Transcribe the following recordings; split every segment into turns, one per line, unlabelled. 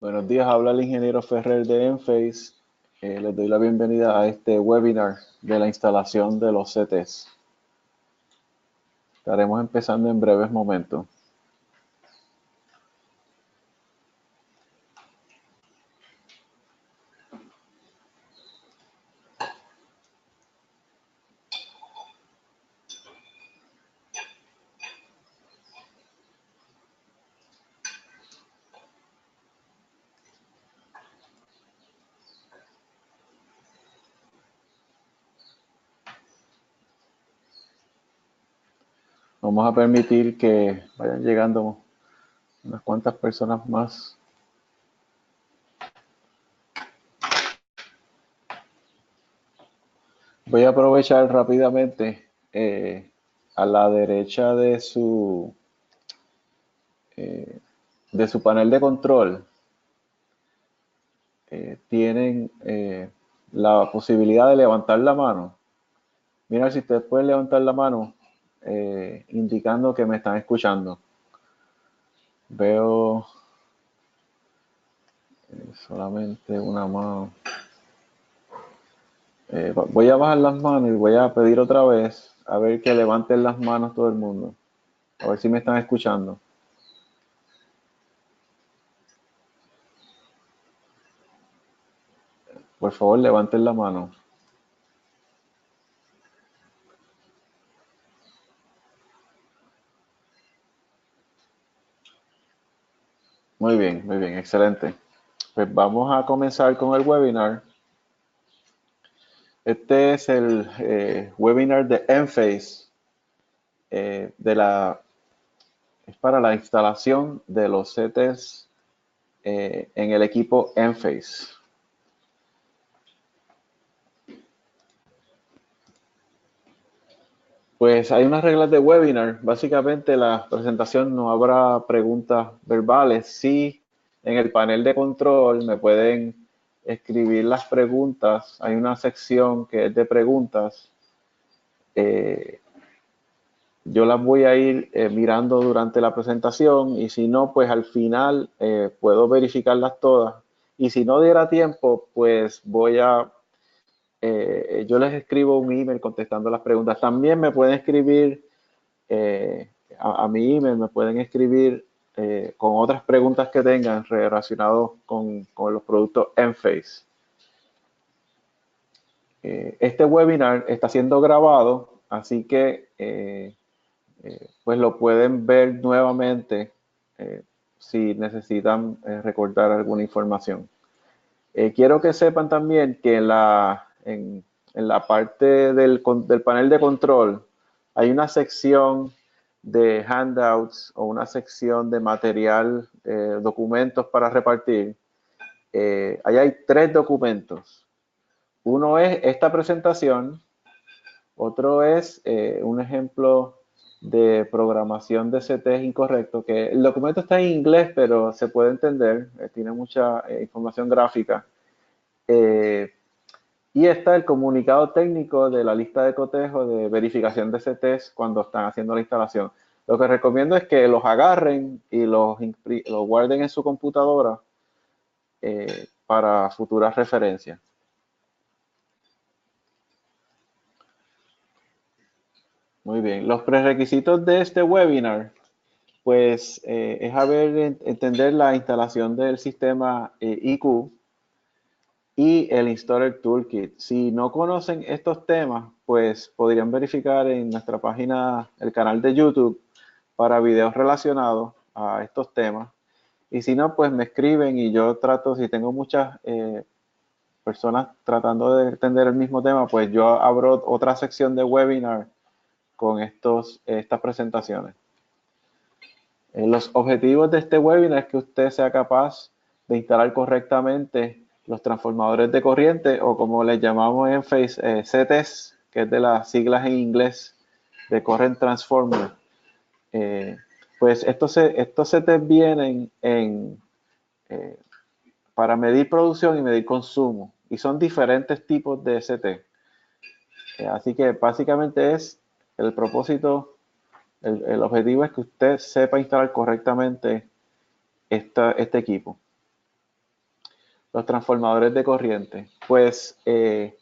Buenos días, habla el ingeniero Ferrer de Enphase. Les doy la bienvenida a este webinar de la instalación de los CTs. Estaremos empezando en breves momentos. Vamos a permitir que vayan llegando unas cuantas personas más. Voy a aprovechar rápidamente a la derecha de su panel de control. Tienen la posibilidad de levantar la mano. Mira si ustedes pueden levantar la mano indicando que me están escuchando. Veo solamente una mano. Voy a bajar las manos y voy a pedir otra vez a ver que levanten las manos todo el mundo. A ver si me están escuchando. Por favor, levanten la mano. Muy bien, excelente. Pues vamos a comenzar con el webinar. Este es el webinar de Enphase, es para la instalación de los CTs en el equipo Enphase. Pues hay unas reglas de webinar. Básicamente la presentación no habrá preguntas verbales. Sí, en el panel de control me pueden escribir las preguntas. Hay una sección que es de preguntas. Yo las voy a ir mirando durante la presentación y si no, pues al final puedo verificarlas todas. Y si no diera tiempo, pues yo les escribo un email contestando las preguntas. También me pueden escribir a mi email, me pueden escribir con otras preguntas que tengan relacionadas con los productos Enphase. Este webinar está siendo grabado, así que pues lo pueden ver nuevamente si necesitan recordar alguna información. Quiero que sepan también que en la parte del panel de control hay una sección de handouts o una sección de material, documentos para repartir. Ahí hay 3 documentos. Uno es esta presentación, otro es un ejemplo de programación de CTs incorrecto, que el documento está en inglés, pero se puede entender, tiene mucha información gráfica. Y está el comunicado técnico de la lista de cotejo de verificación de CTs cuando están haciendo la instalación. Lo que recomiendo es que los agarren y los guarden en su computadora para futuras referencias. Muy bien, los prerequisitos de este webinar, pues es entender la instalación del sistema IQ y el Installer Toolkit. Si no conocen estos temas, pues podrían verificar en nuestra página, el canal de YouTube, para videos relacionados a estos temas. Y si no, pues me escriben y yo trato, si tengo muchas personas tratando de entender el mismo tema, pues yo abro otra sección de webinar con estas presentaciones. Los objetivos de este webinar es que usted sea capaz de instalar correctamente los transformadores de corriente, o como les llamamos en Enphase, CTs, que es de las siglas en inglés de Current Transformer. Pues estos CTs vienen para medir producción y medir consumo, y son diferentes tipos de CT. Así que básicamente es el propósito. El objetivo es que usted sepa instalar correctamente este equipo. los transformadores de corriente. Pues el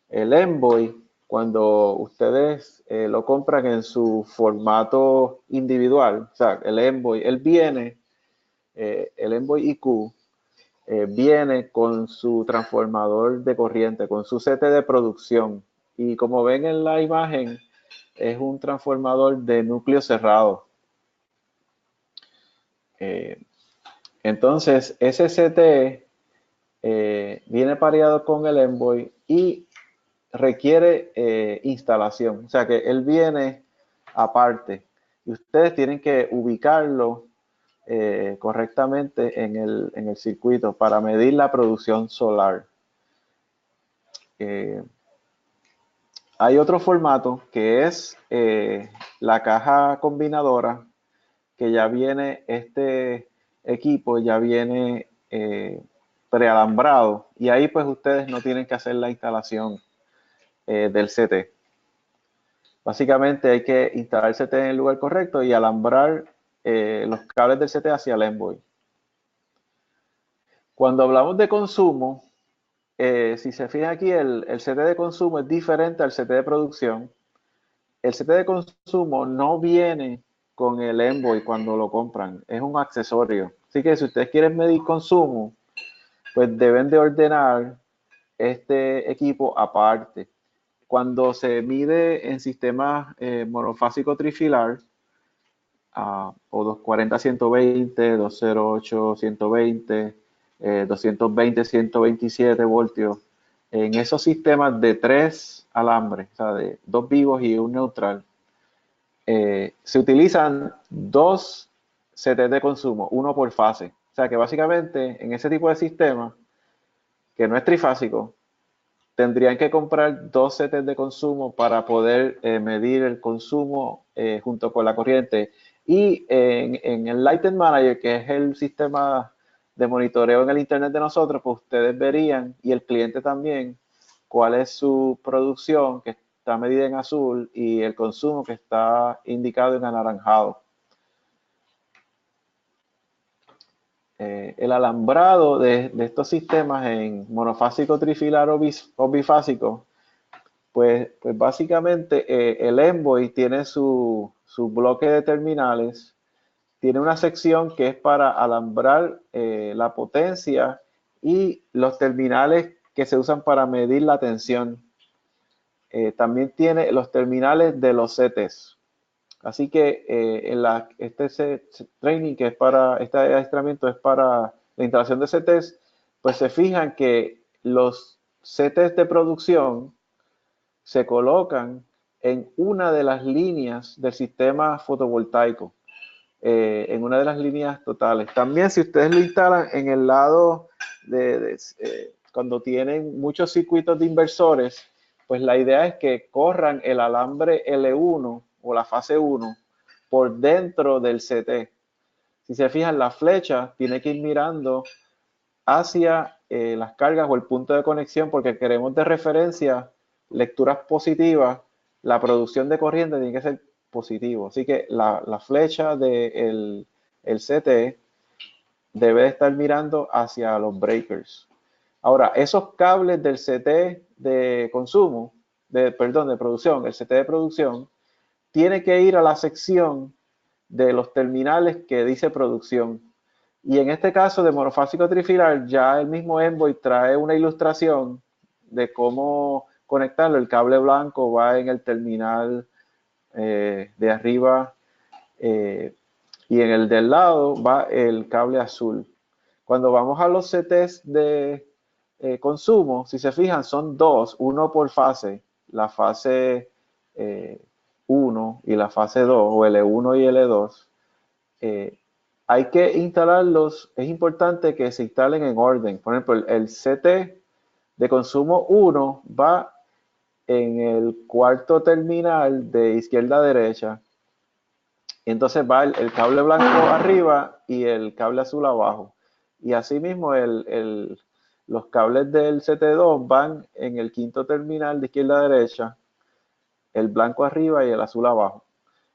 Envoy, cuando ustedes lo compran en su formato individual, o sea, el Envoy, él viene, el Envoy IQ, viene con su transformador de corriente, con su CT de producción. Y como ven en la imagen, es un transformador de núcleo cerrado. Entonces, ese CT viene pareado con el Envoy y requiere instalación. O sea que él viene aparte. Y ustedes tienen que ubicarlo correctamente en el circuito para medir la producción solar. Hay otro formato que es la caja combinadora, que ya viene, este equipo ya viene prealambrado, y ahí pues ustedes no tienen que hacer la instalación del CT. Básicamente hay que instalar el CT en el lugar correcto y alambrar los cables del CT hacia el Envoy. Cuando hablamos de consumo, si se fijan aquí, el CT de consumo es diferente al CT de producción. El CT de consumo no viene con el Envoy cuando lo compran, es un accesorio. Así que si ustedes quieren medir consumo, pues deben de ordenar este equipo aparte. Cuando se mide en sistemas monofásico trifilar, o 240-120, 208-120, 220-127 voltios, en esos sistemas de 3 alambres, o sea, de 2 vivos y un neutral, se utilizan 2 CT de consumo, uno por fase. O sea que básicamente en ese tipo de sistema, que no es trifásico, tendrían que comprar 2 CTs de consumo para poder medir el consumo junto con la corriente. Y en el Lighting Manager, que es el sistema de monitoreo en el Internet de nosotros, pues ustedes verían, y el cliente también, cuál es su producción, que está medida en azul, y el consumo, que está indicado en anaranjado. El alambrado de estos sistemas en monofásico, trifilar o bifásico, pues básicamente el Envoy tiene su bloque de terminales, tiene una sección que es para alambrar la potencia y los terminales que se usan para medir la tensión. También tiene los terminales de los CTs. Así que este training, que es para este adiestramiento, es para la instalación de CTs, pues se fijan que los CTs de producción se colocan en una de las líneas del sistema fotovoltaico, en una de las líneas totales. También, si ustedes lo instalan en el lado cuando tienen muchos circuitos de inversores, pues la idea es que corran el alambre L1 o la fase 1 por dentro del CT. Si se fijan, la flecha tiene que ir mirando hacia las cargas o el punto de conexión, porque queremos de referencia lecturas positivas. La producción de corriente tiene que ser positivo. Así que la flecha del CT debe de estar mirando hacia los breakers. Ahora, esos cables del CT de consumo, de producción, el CT de producción, tiene que ir a la sección de los terminales que dice producción. Y en este caso de monofásico trifilar, ya el mismo Envoy trae una ilustración de cómo conectarlo. El cable blanco va en el terminal de arriba, y en el del lado va el cable azul. Cuando vamos a los CTs de consumo, si se fijan, son 2, uno por fase, la fase 1 y la fase 2, o L1 y L2. Hay que instalarlos, es importante que se instalen en orden. Por ejemplo, el CT de consumo 1 va en el cuarto terminal de izquierda a derecha. Y entonces va el cable blanco arriba y el cable azul abajo. Y asimismo los cables del CT2 van en el quinto terminal de izquierda a derecha, el blanco arriba y el azul abajo.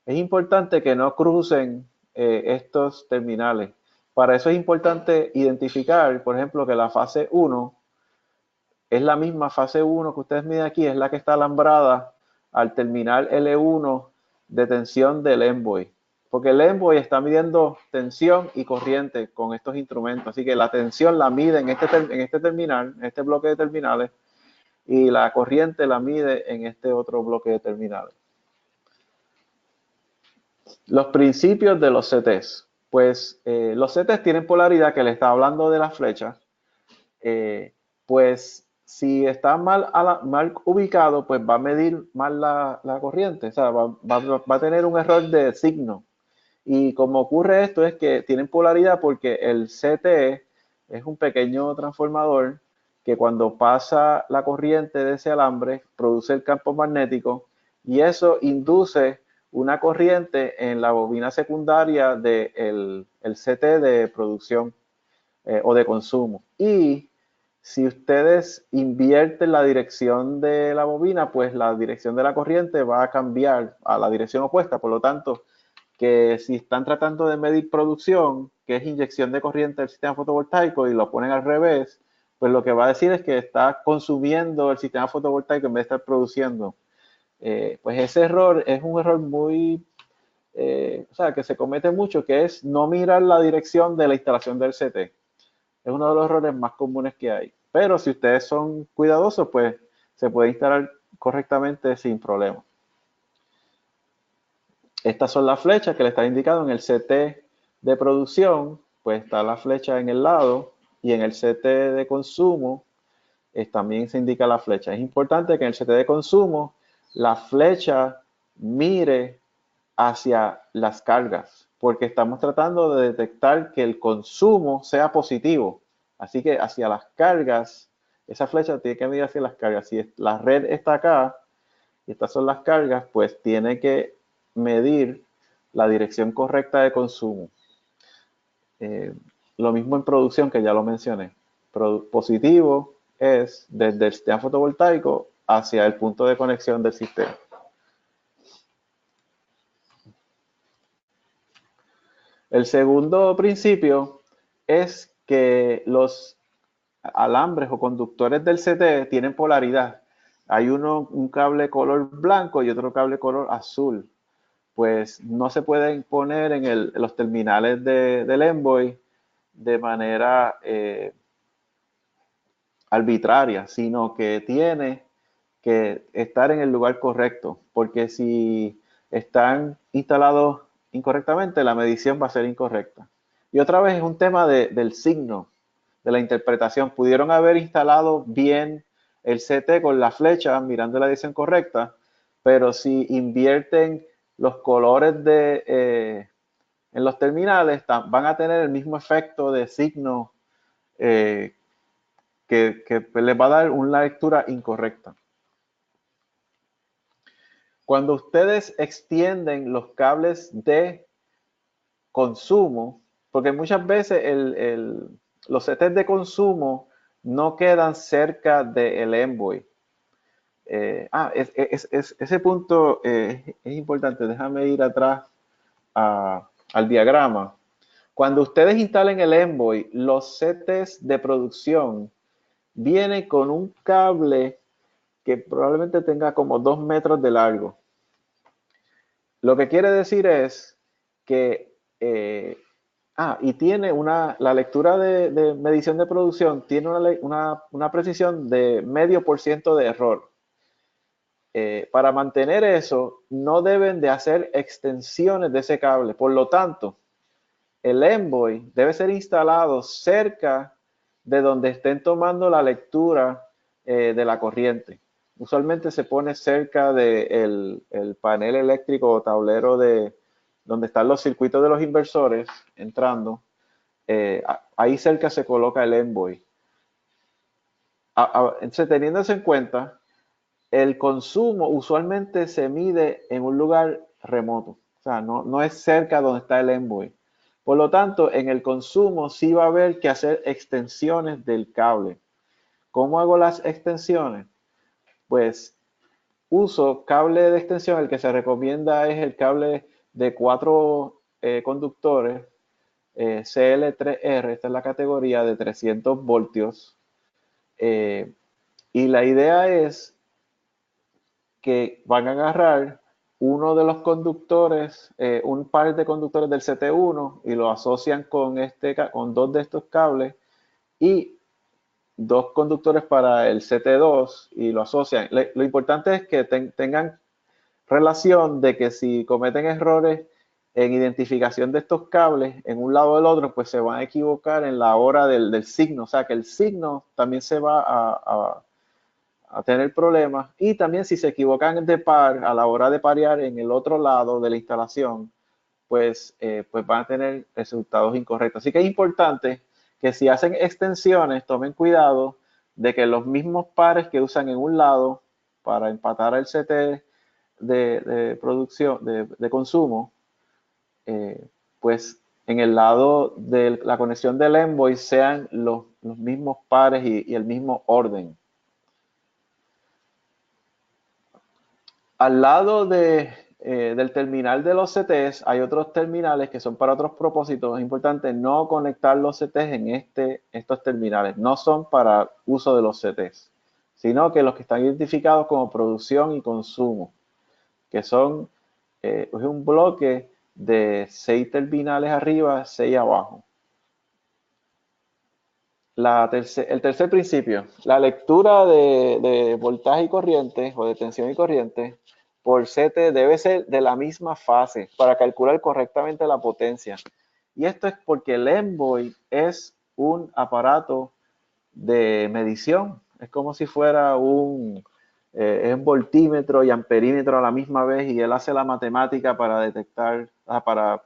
Es importante que no crucen estos terminales Para eso es importante identificar, por ejemplo, que la fase 1 es la misma fase 1 que ustedes miden aquí, es la que está alambrada al terminal L1 de tensión del Envoy. Porque el Envoy está midiendo tensión y corriente con estos instrumentos. Así que la tensión la mide en este terminal, en este bloque de terminales, y la corriente la mide en este otro bloque de terminales. Los principios de los CTs. Pues los CTs tienen polaridad, que le está hablando de las flechas. Pues si está mal ubicado, pues va a medir mal la corriente, o sea, va a tener un error de signo. Y como ocurre esto es que tienen polaridad porque el CT es un pequeño transformador que cuando pasa la corriente de ese alambre produce el campo magnético y eso induce una corriente en la bobina secundaria del CT de producción o de consumo. Y si ustedes invierten la dirección de la bobina, pues la dirección de la corriente va a cambiar a la dirección opuesta. Por lo tanto, que si están tratando de medir producción, que es inyección de corriente del sistema fotovoltaico, y lo ponen al revés, pues lo que va a decir es que está consumiendo el sistema fotovoltaico en vez de estar produciendo. Pues ese error es un error muy, o sea, que se comete mucho, que es no mirar la dirección de la instalación del CT. Es uno de los errores más comunes que hay. Pero si ustedes son cuidadosos, pues se puede instalar correctamente sin problema. Estas son las flechas que le está indicado en el CT de producción, pues está la flecha en el lado y en el CT de consumo también se indica la flecha. Es importante que en el CT de consumo la flecha mire hacia las cargas, porque estamos tratando de detectar que el consumo sea positivo. Así que hacia las cargas, esa flecha tiene que mirar hacia las cargas. Si la red está acá y estas son las cargas, pues tiene que medir la dirección correcta de consumo. Lo mismo en producción, que ya lo mencioné. Positivo es desde el sistema fotovoltaico hacia el punto de conexión del sistema. El segundo principio es que los alambres o conductores del CT tienen polaridad. Hay un cable color blanco y otro cable color azul. Pues no se pueden poner en los terminales del Envoy de manera arbitraria, sino que tiene que estar en el lugar correcto, porque si están instalados incorrectamente, la medición va a ser incorrecta. Y otra vez es un tema del signo, de la interpretación. Pudieron haber instalado bien el CT con la flecha mirando la dirección correcta, pero si invierten los colores en los terminales, van a tener el mismo efecto de signo que les va a dar una lectura incorrecta. Cuando ustedes extienden los cables de consumo, porque muchas veces los CTs de consumo no quedan cerca del Envoy. Ese punto es importante. Déjame ir atrás al diagrama. Cuando ustedes instalen el Envoy, los CTs de producción vienen con un cable que probablemente tenga como 2 metros de largo. Lo que quiere decir es que, y tiene la lectura de medición de producción, tiene una precisión de 0,5% de error. Para mantener eso, no deben de hacer extensiones de ese cable. Por lo tanto, el Envoy debe ser instalado cerca de donde estén tomando la lectura de la corriente. Usualmente se pone cerca del panel eléctrico o tablero de donde están los circuitos de los inversores entrando. Ahí cerca se coloca el Envoy. Teniendo eso en cuenta, el consumo usualmente se mide en un lugar remoto. O sea, no es cerca donde está el Envoy. Por lo tanto, en el consumo sí va a haber que hacer extensiones del cable. ¿Cómo hago las extensiones? Pues uso cable de extensión. El que se recomienda es el cable de 4 conductores CL3R, esta es la categoría de 300 voltios. Y la idea es que van a agarrar uno de los conductores, un par de conductores del CT1 y lo asocian con dos de estos cables y dos conductores para el CT2 y lo asocian. Lo importante es que tengan relación de que si cometen errores en identificación de estos cables en un lado o del otro, pues se van a equivocar en la hora del signo. O sea, que el signo también se va a tener problemas. Y también si se equivocan de par a la hora de parear en el otro lado de la instalación, pues van a tener resultados incorrectos. Así que es importante que si hacen extensiones, tomen cuidado de que los mismos pares que usan en un lado para empatar el CT de producción, de consumo, pues en el lado de la conexión del Envoy sean los mismos pares y el mismo orden. Al lado del terminal de los CTs hay otros terminales que son para otros propósitos. Es importante no conectar los CTs en estos terminales. No son para uso de los CTs, sino que los que están identificados como producción y consumo, que son es un bloque de 6 terminales arriba, 6 abajo. El tercer principio, la lectura de voltaje y corriente o de tensión y corriente por CT debe ser de la misma fase para calcular correctamente la potencia. Y esto es porque el Envoy es un aparato de medición. Es como si fuera un voltímetro y amperímetro a la misma vez y él hace la matemática para detectar, para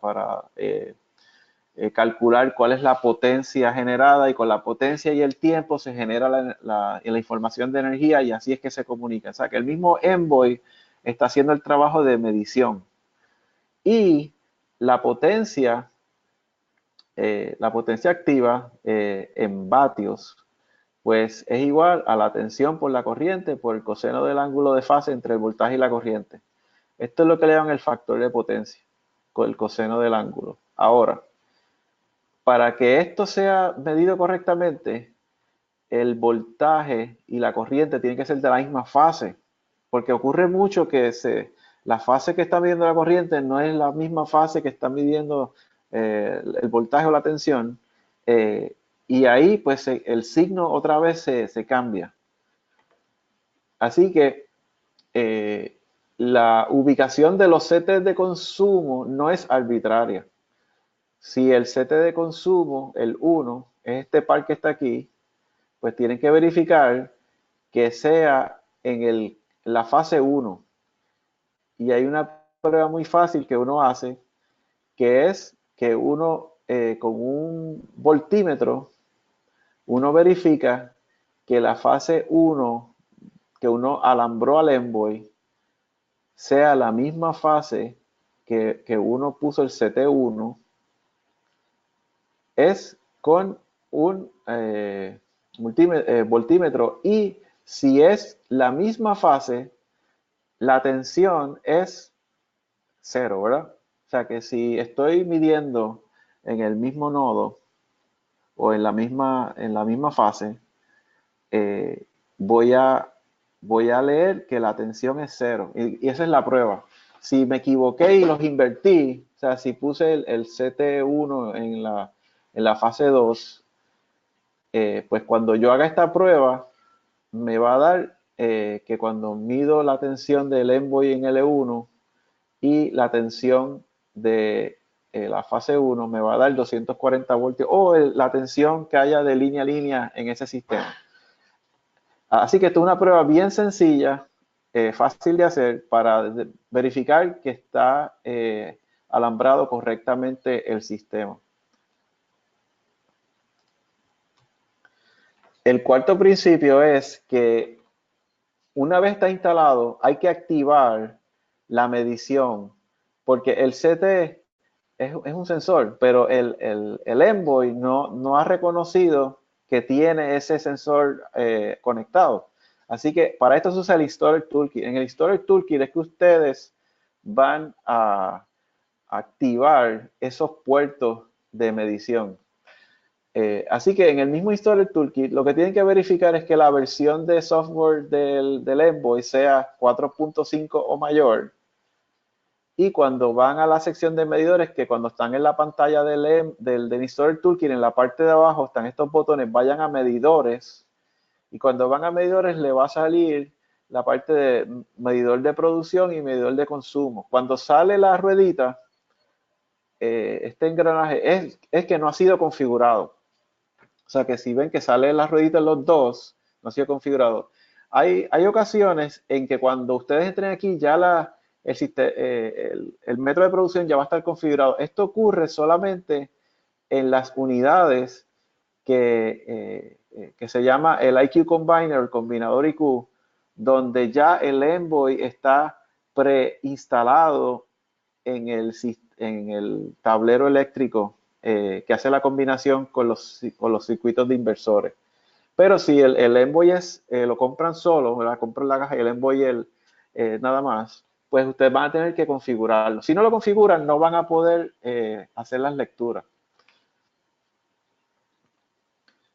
calcular cuál es la potencia generada y con la potencia y el tiempo se genera la información de energía y así es que se comunica. O sea que el mismo Envoy está haciendo el trabajo de medición y la potencia, la potencia activa en vatios, pues es igual a la tensión por la corriente por el coseno del ángulo de fase entre el voltaje y la corriente. Esto es lo que le llaman el factor de potencia, con el coseno del ángulo. Ahora, para que esto sea medido correctamente, el voltaje y la corriente tienen que ser de la misma fase, porque ocurre mucho que la fase que está midiendo la corriente no es la misma fase que está midiendo el voltaje o la tensión, y ahí pues el signo otra vez se cambia. Así que la ubicación de los CTs de consumo no es arbitraria. Si el CT de consumo, el 1, es este par que está aquí, pues tienen que verificar que sea en la fase 1. Y hay una prueba muy fácil que uno hace, que es que uno con un voltímetro, uno verifica que la fase 1 que uno alambró al Envoy sea la misma fase que uno puso el CT1, es con un voltímetro y si es la misma fase, la tensión es cero, ¿verdad? O sea que si estoy midiendo en el mismo nodo o en la misma fase, eh, voy a, voy a leer que la tensión es cero. Y esa es la prueba. Si me equivoqué y los invertí, o sea, si puse el CT1 en la fase 2, pues cuando yo haga esta prueba, me va a dar que cuando mido la tensión del Envoy en L1 y la tensión de la fase 1, me va a dar 240 voltios o la tensión que haya de línea a línea en ese sistema. Así que esto es una prueba bien sencilla, fácil de hacer para verificar que está alambrado correctamente el sistema. El cuarto principio es que una vez está instalado, hay que activar la medición, porque el CT es un sensor, pero el Envoy no ha reconocido que tiene ese sensor conectado. Así que para esto se usa el Installer Toolkit. En el Installer Toolkit es que ustedes van a activar esos puertos de medición. Así que en el mismo Installer Toolkit, lo que tienen que verificar es que la versión de software del Envoy sea 4.5 o mayor. Y cuando van a la sección de medidores, que cuando están en la pantalla del Installer Toolkit, en la parte de abajo están estos botones, vayan a medidores. Y cuando van a medidores, le va a salir la parte de medidor de producción y medidor de consumo. Cuando sale la ruedita, este engranaje es que no ha sido configurado. O sea que si ven que sale la ruedita en los dos, no ha sido configurado. Hay ocasiones en que cuando ustedes entren aquí, ya el método de producción ya va a estar configurado. Esto ocurre solamente en las unidades que se llama el IQ Combiner, el combinador IQ, donde ya el Envoy está preinstalado en el tablero eléctrico que hace la combinación con los circuitos de inversores. Pero si el Envoy lo compran solo, ¿verdad? Compran la caja y el Envoy nada más, pues ustedes van a tener que configurarlo. Si no lo configuran, no van a poder hacer las lecturas.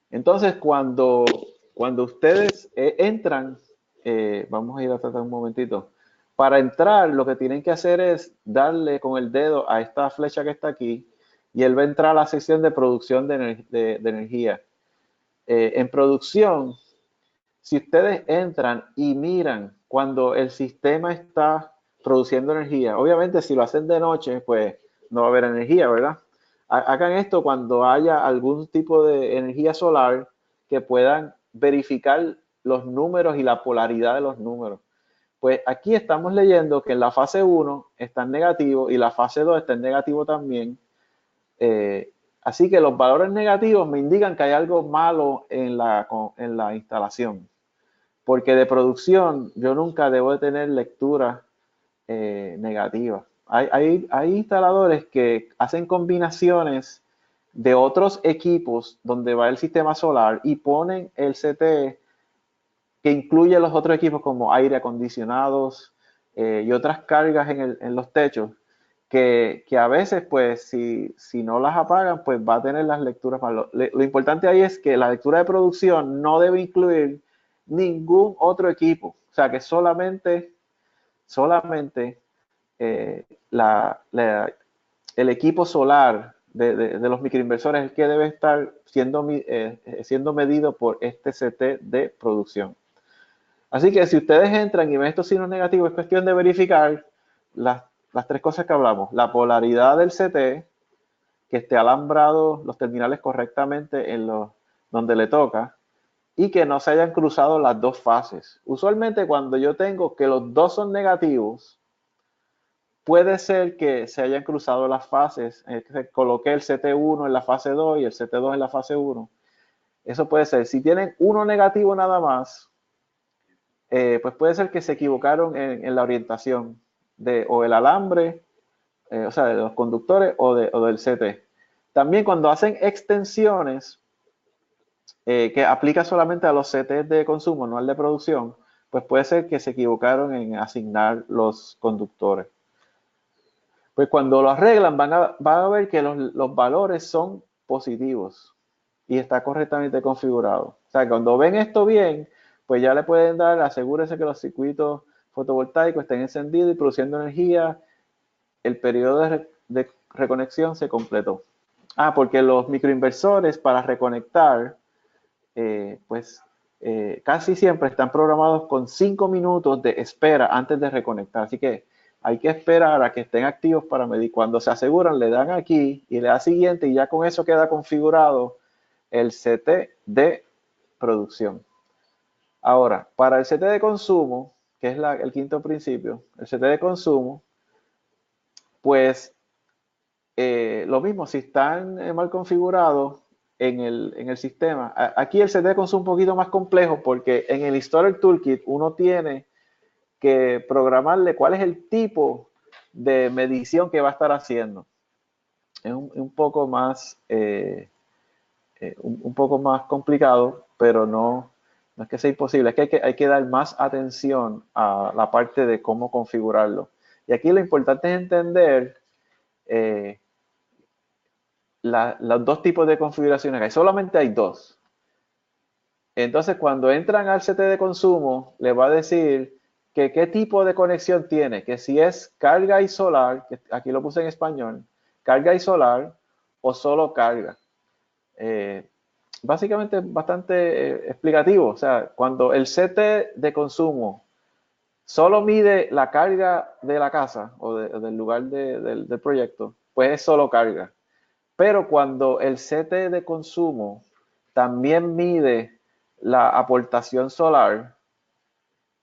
Entonces, cuando ustedes entran, vamos a ir a tratar un momentito. Para entrar, lo que tienen que hacer es darle con el dedo a esta flecha que está aquí y él va a entrar a la sección de producción de energía. En producción, si ustedes entran y miran cuando el sistema está produciendo energía, obviamente si lo hacen de noche, pues no va a haber energía, ¿verdad? Hagan esto cuando haya algún tipo de energía solar que puedan verificar los números y la polaridad de los números. Pues aquí estamos leyendo que en la fase 1 está en negativo y la fase 2 está en negativo también. Así que los valores negativos me indican que hay algo malo en la instalación. Porque de producción yo nunca debo de tener lectura negativa. Hay instaladores que hacen combinaciones de otros equipos donde va el sistema solar y ponen el CT que incluye los otros equipos como aire acondicionados y otras cargas en los techos que a veces pues si no las apagan pues va a tener las lecturas para lo importante ahí es que la lectura de producción no debe incluir ningún otro equipo, o sea que solamente eh, el equipo solar de los microinversores es el que debe estar siendo medido por este CT de producción. Así que si ustedes entran y ven estos signos negativos, es cuestión de verificar las tres cosas que hablamos. La polaridad del CT, que esté alambrado los terminales correctamente donde le toca, y que no se hayan cruzado las dos fases. Usualmente cuando yo tengo que los dos son negativos, puede ser que se hayan cruzado las fases, que coloqué el CT1 en la fase 2 y el CT2 en la fase 1. Eso puede ser. Si tienen uno negativo nada más, pues puede ser que se equivocaron en la orientación o el alambre, o sea, de los conductores o del CT. También cuando hacen extensiones, que aplica solamente a los CTs de consumo, no al de producción, pues puede ser que se equivocaron en asignar los conductores. Pues cuando lo arreglan van a ver que los valores son positivos y está correctamente configurado. O sea, cuando ven esto bien, pues ya le pueden dar, asegúrese que los circuitos fotovoltaicos estén encendidos y produciendo energía. El periodo de reconexión se completó. Porque los microinversores para reconectar, casi siempre están programados con 5 minutos de espera antes de reconectar. Así que hay que esperar a que estén activos para medir. Cuando se aseguran, le dan aquí y le da siguiente y ya con eso queda configurado el CT de producción. Ahora, para el CT de consumo, que es el quinto principio, el CT de consumo, pues lo mismo, si están mal configurados en el sistema. Aquí el CT de consumo es un poquito más complejo porque en el Installer Toolkit uno tiene que programarle cuál es el tipo de medición que va a estar haciendo. Es un poco más un poco más complicado, pero no es que sea imposible, es que hay que dar más atención a la parte de cómo configurarlo. Y aquí lo importante es entender los dos tipos de configuraciones que hay. Solamente hay dos. Entonces, cuando entran al CT de consumo, le va a decir que qué tipo de conexión tiene, que si es carga y solar, que aquí lo puse en español, carga y solar o solo carga. Eh, Básicamente bastante explicativo. O sea, cuando el CT de consumo solo mide la carga de la casa o del lugar del proyecto, pues es solo carga. Pero cuando el CT de consumo también mide la aportación solar,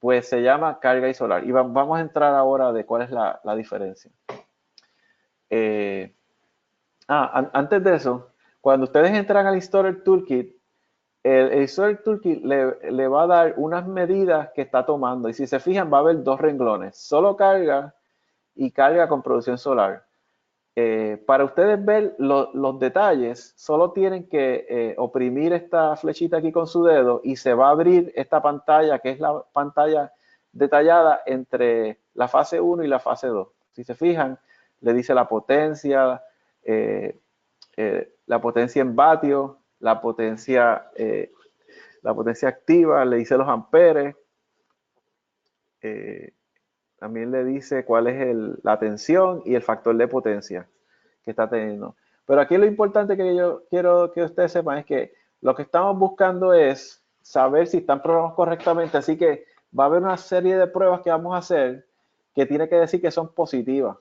pues se llama carga y solar. Y vamos a entrar ahora de cuál es la diferencia. Eh, Antes de eso, cuando ustedes entran al Installer Toolkit, el Installer Toolkit le va a dar unas medidas que está tomando. Y si se fijan, va a haber dos renglones, solo carga y carga con producción solar. Para ustedes ver los detalles, solo tienen que oprimir esta flechita aquí con su dedo y se va a abrir esta pantalla, que es la pantalla detallada entre la fase 1 y la fase 2. Si se fijan, le dice eh, la potencia en vatios, la potencia activa, le dice los amperes, eh, también le dice cuál es la tensión y el factor de potencia que está teniendo. Pero aquí lo importante que yo quiero que ustedes sepan es que lo que estamos buscando es saber si están programados correctamente. Así que va a haber una serie de pruebas que vamos a hacer que tiene que decir que son positivas.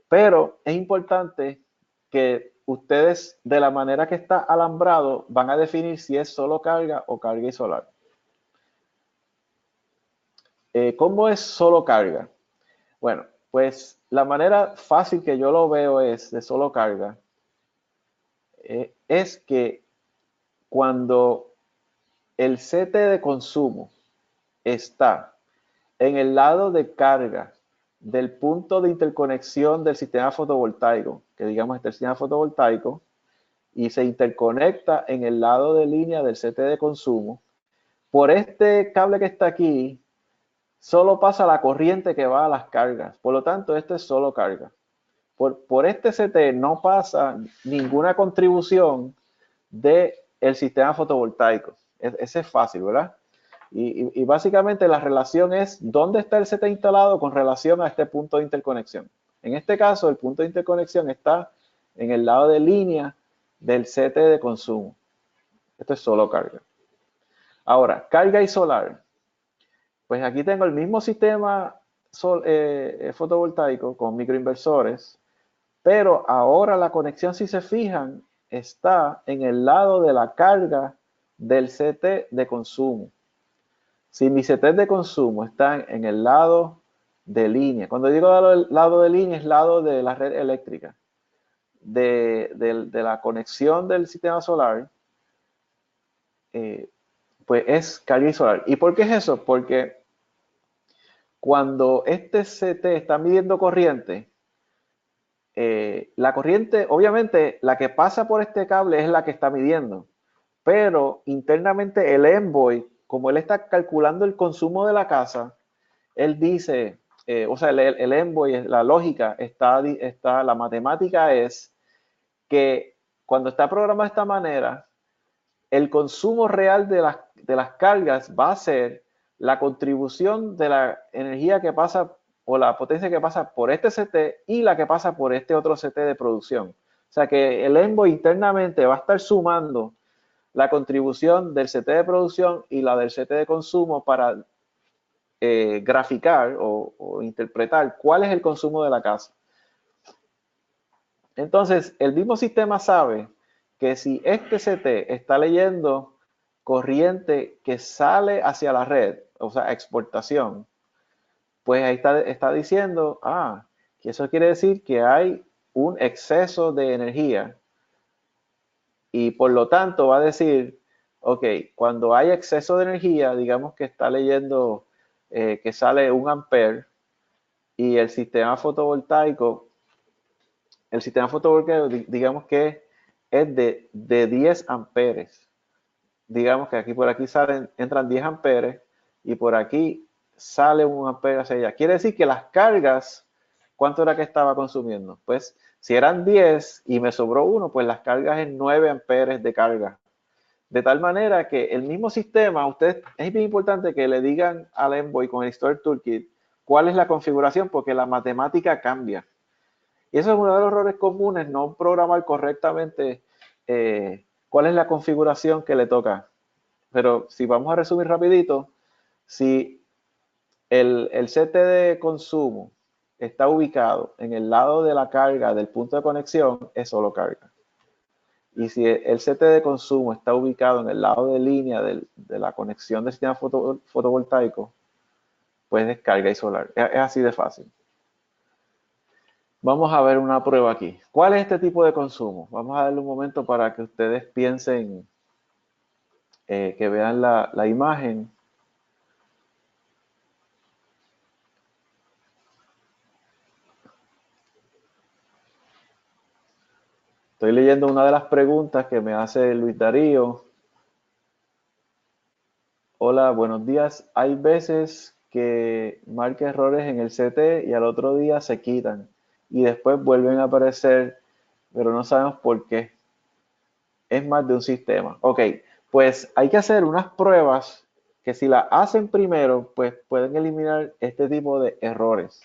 Pero es importante que ustedes, de la manera que está alambrado, van a definir si es solo carga o carga y solar. ¿Cómo es solo carga? Bueno, pues la manera fácil que yo lo veo es de solo carga, es que cuando el CT de consumo está en el lado de carga del punto de interconexión del sistema fotovoltaico, que digamos es el sistema fotovoltaico, y se interconecta en el lado de línea del CT de consumo, por este cable que está aquí, solo pasa la corriente que va a las cargas. Por lo tanto, esto es solo carga. Por este CT no pasa ninguna contribución del sistema fotovoltaico. Ese es fácil, ¿verdad? Y básicamente la relación es dónde está el CT instalado con relación a este punto de interconexión. En este caso, el punto de interconexión está en el lado de línea del CT de consumo. Esto es solo carga. Ahora, carga y solar. Pues aquí tengo el mismo sistema fotovoltaico con microinversores, pero ahora la conexión, si se fijan, está en el lado de la carga del CT de consumo. Si mis CT de consumo están en el lado de línea, cuando digo lado de línea es lado de la red eléctrica, de la conexión del sistema solar, pues es carga y solar. ¿Y por qué es eso? Porque cuando este CT está midiendo corriente, la corriente, obviamente, la que pasa por este cable es la que está midiendo, pero internamente el Envoy, como él está calculando el consumo de la casa, él dice, o sea, el Envoy, la lógica, la matemática es que cuando está programado de esta manera, el consumo real de las cargas va a ser la contribución de la energía que pasa o la potencia que pasa por este CT y la que pasa por este otro CT de producción. O sea que el Envoy internamente va a estar sumando la contribución del CT de producción y la del CT de consumo para graficar o interpretar cuál es el consumo de la casa. Entonces, el mismo sistema sabe que si este CT está leyendo corriente que sale hacia la red, o sea, exportación, pues ahí está diciendo, que eso quiere decir que hay un exceso de energía y por lo tanto va a decir, ok, cuando hay exceso de energía, digamos que está leyendo que sale 1 ampere y el sistema fotovoltaico, digamos que es de 10 amperes. Digamos que aquí por aquí entran 10 amperes y por aquí sale 1 ampere hacia allá. Quiere decir que las cargas, ¿cuánto era que estaba consumiendo? Pues Si eran 10 y me sobró uno, pues las cargas en 9 amperes de carga. De tal manera que el mismo sistema, es bien importante que le digan al Envoy con el Storage Toolkit cuál es la configuración, porque la matemática cambia. Y eso es uno de los errores comunes, no programar correctamente cuál es la configuración que le toca. Pero si vamos a resumir rapidito, si el CT de consumo está ubicado en el lado de la carga del punto de conexión, es solo carga. Y si el CT de consumo está ubicado en el lado de línea de la conexión del sistema fotovoltaico, pues es carga y solar. Es así de fácil. Vamos a ver una prueba aquí. ¿Cuál es este tipo de consumo? Vamos a darle un momento para que ustedes piensen, que vean la imagen. Estoy leyendo una de las preguntas que me hace Luis Darío. Hola, buenos días. Hay veces que marca errores en el CT y al otro día se quitan y después vuelven a aparecer, pero no sabemos por qué. Es más de un sistema. Ok, pues hay que hacer unas pruebas que si las hacen primero, pues pueden eliminar este tipo de errores.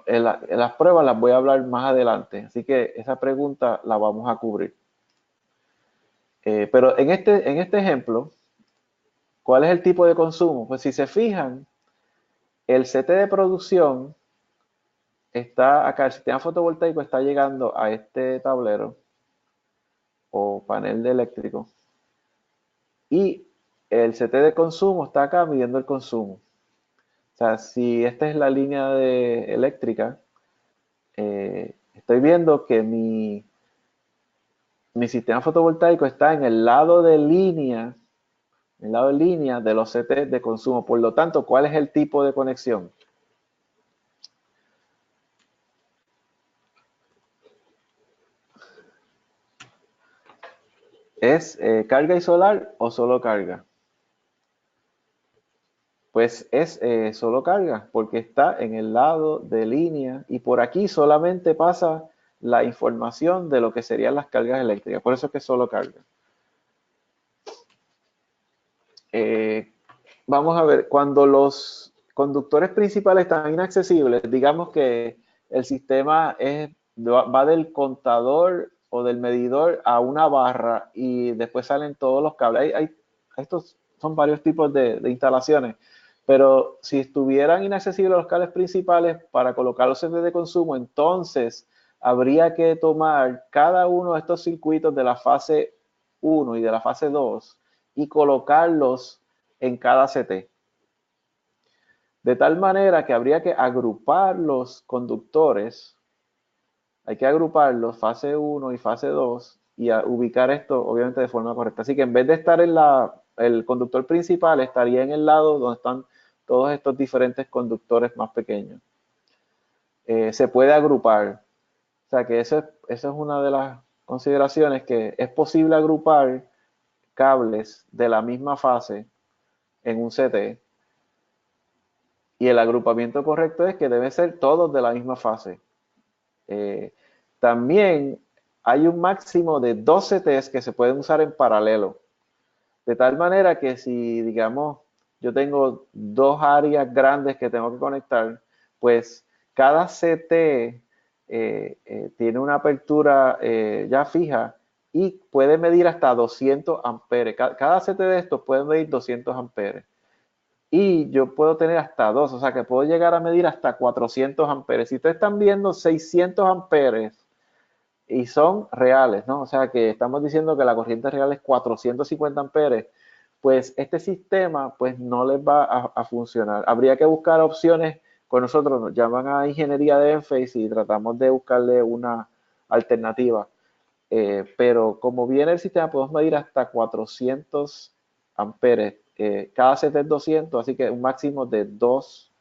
En las pruebas las voy a hablar más adelante, así que esa pregunta la vamos a cubrir. Pero en este ejemplo, ¿cuál es el tipo de consumo? Pues si se fijan, el CT de producción está acá, el sistema fotovoltaico está llegando a este tablero o panel de eléctrico y el CT de consumo está acá midiendo el consumo. O sea, si esta es la línea eléctrica, estoy viendo que mi sistema fotovoltaico está en el lado de línea, de los CT de consumo. Por lo tanto, ¿cuál es el tipo de conexión? ¿Es carga y solar o solo carga? Pues es solo carga, porque está en el lado de línea y por aquí solamente pasa la información de lo que serían las cargas eléctricas. Por eso es que es solo carga. Eh, Vamos a ver, cuando los conductores principales están inaccesibles, digamos que el sistema va del contador o del medidor a una barra y después salen todos los cables. Estos son varios tipos de instalaciones, pero si estuvieran inaccesibles los cables principales para colocar los centros de consumo, entonces habría que tomar cada uno de estos circuitos de la fase 1 y de la fase 2 y colocarlos en cada CT. De tal manera que habría que agrupar los conductores, hay que agruparlos, fase 1 y fase 2, y ubicar esto obviamente de forma correcta. Así que en vez de estar en el conductor principal, estaría en el lado donde están todos estos diferentes conductores más pequeños. Se puede agrupar. O sea que eso es una de las consideraciones, que es posible agrupar cables de la misma fase en un CT. Y el agrupamiento correcto es que deben ser todos de la misma fase. También hay un máximo de 12 CTs que se pueden usar en paralelo. De tal manera que si, digamos, yo tengo dos áreas grandes que tengo que conectar, pues cada CT tiene una apertura ya fija y puede medir hasta 200 amperes. Cada CT de estos puede medir 200 amperes. Y yo puedo tener hasta dos, o sea que puedo llegar a medir hasta 400 amperes. Si ustedes están viendo 600 amperes y son reales, ¿no? O sea que estamos diciendo que la corriente real es 450 amperes, pues este sistema pues no les va a funcionar. Habría que buscar opciones, con nosotros nos llaman a ingeniería de Enphase y tratamos de buscarle una alternativa. Pero como viene el sistema, podemos medir hasta 400 amperes. Cada CT es 200, así que un máximo de 2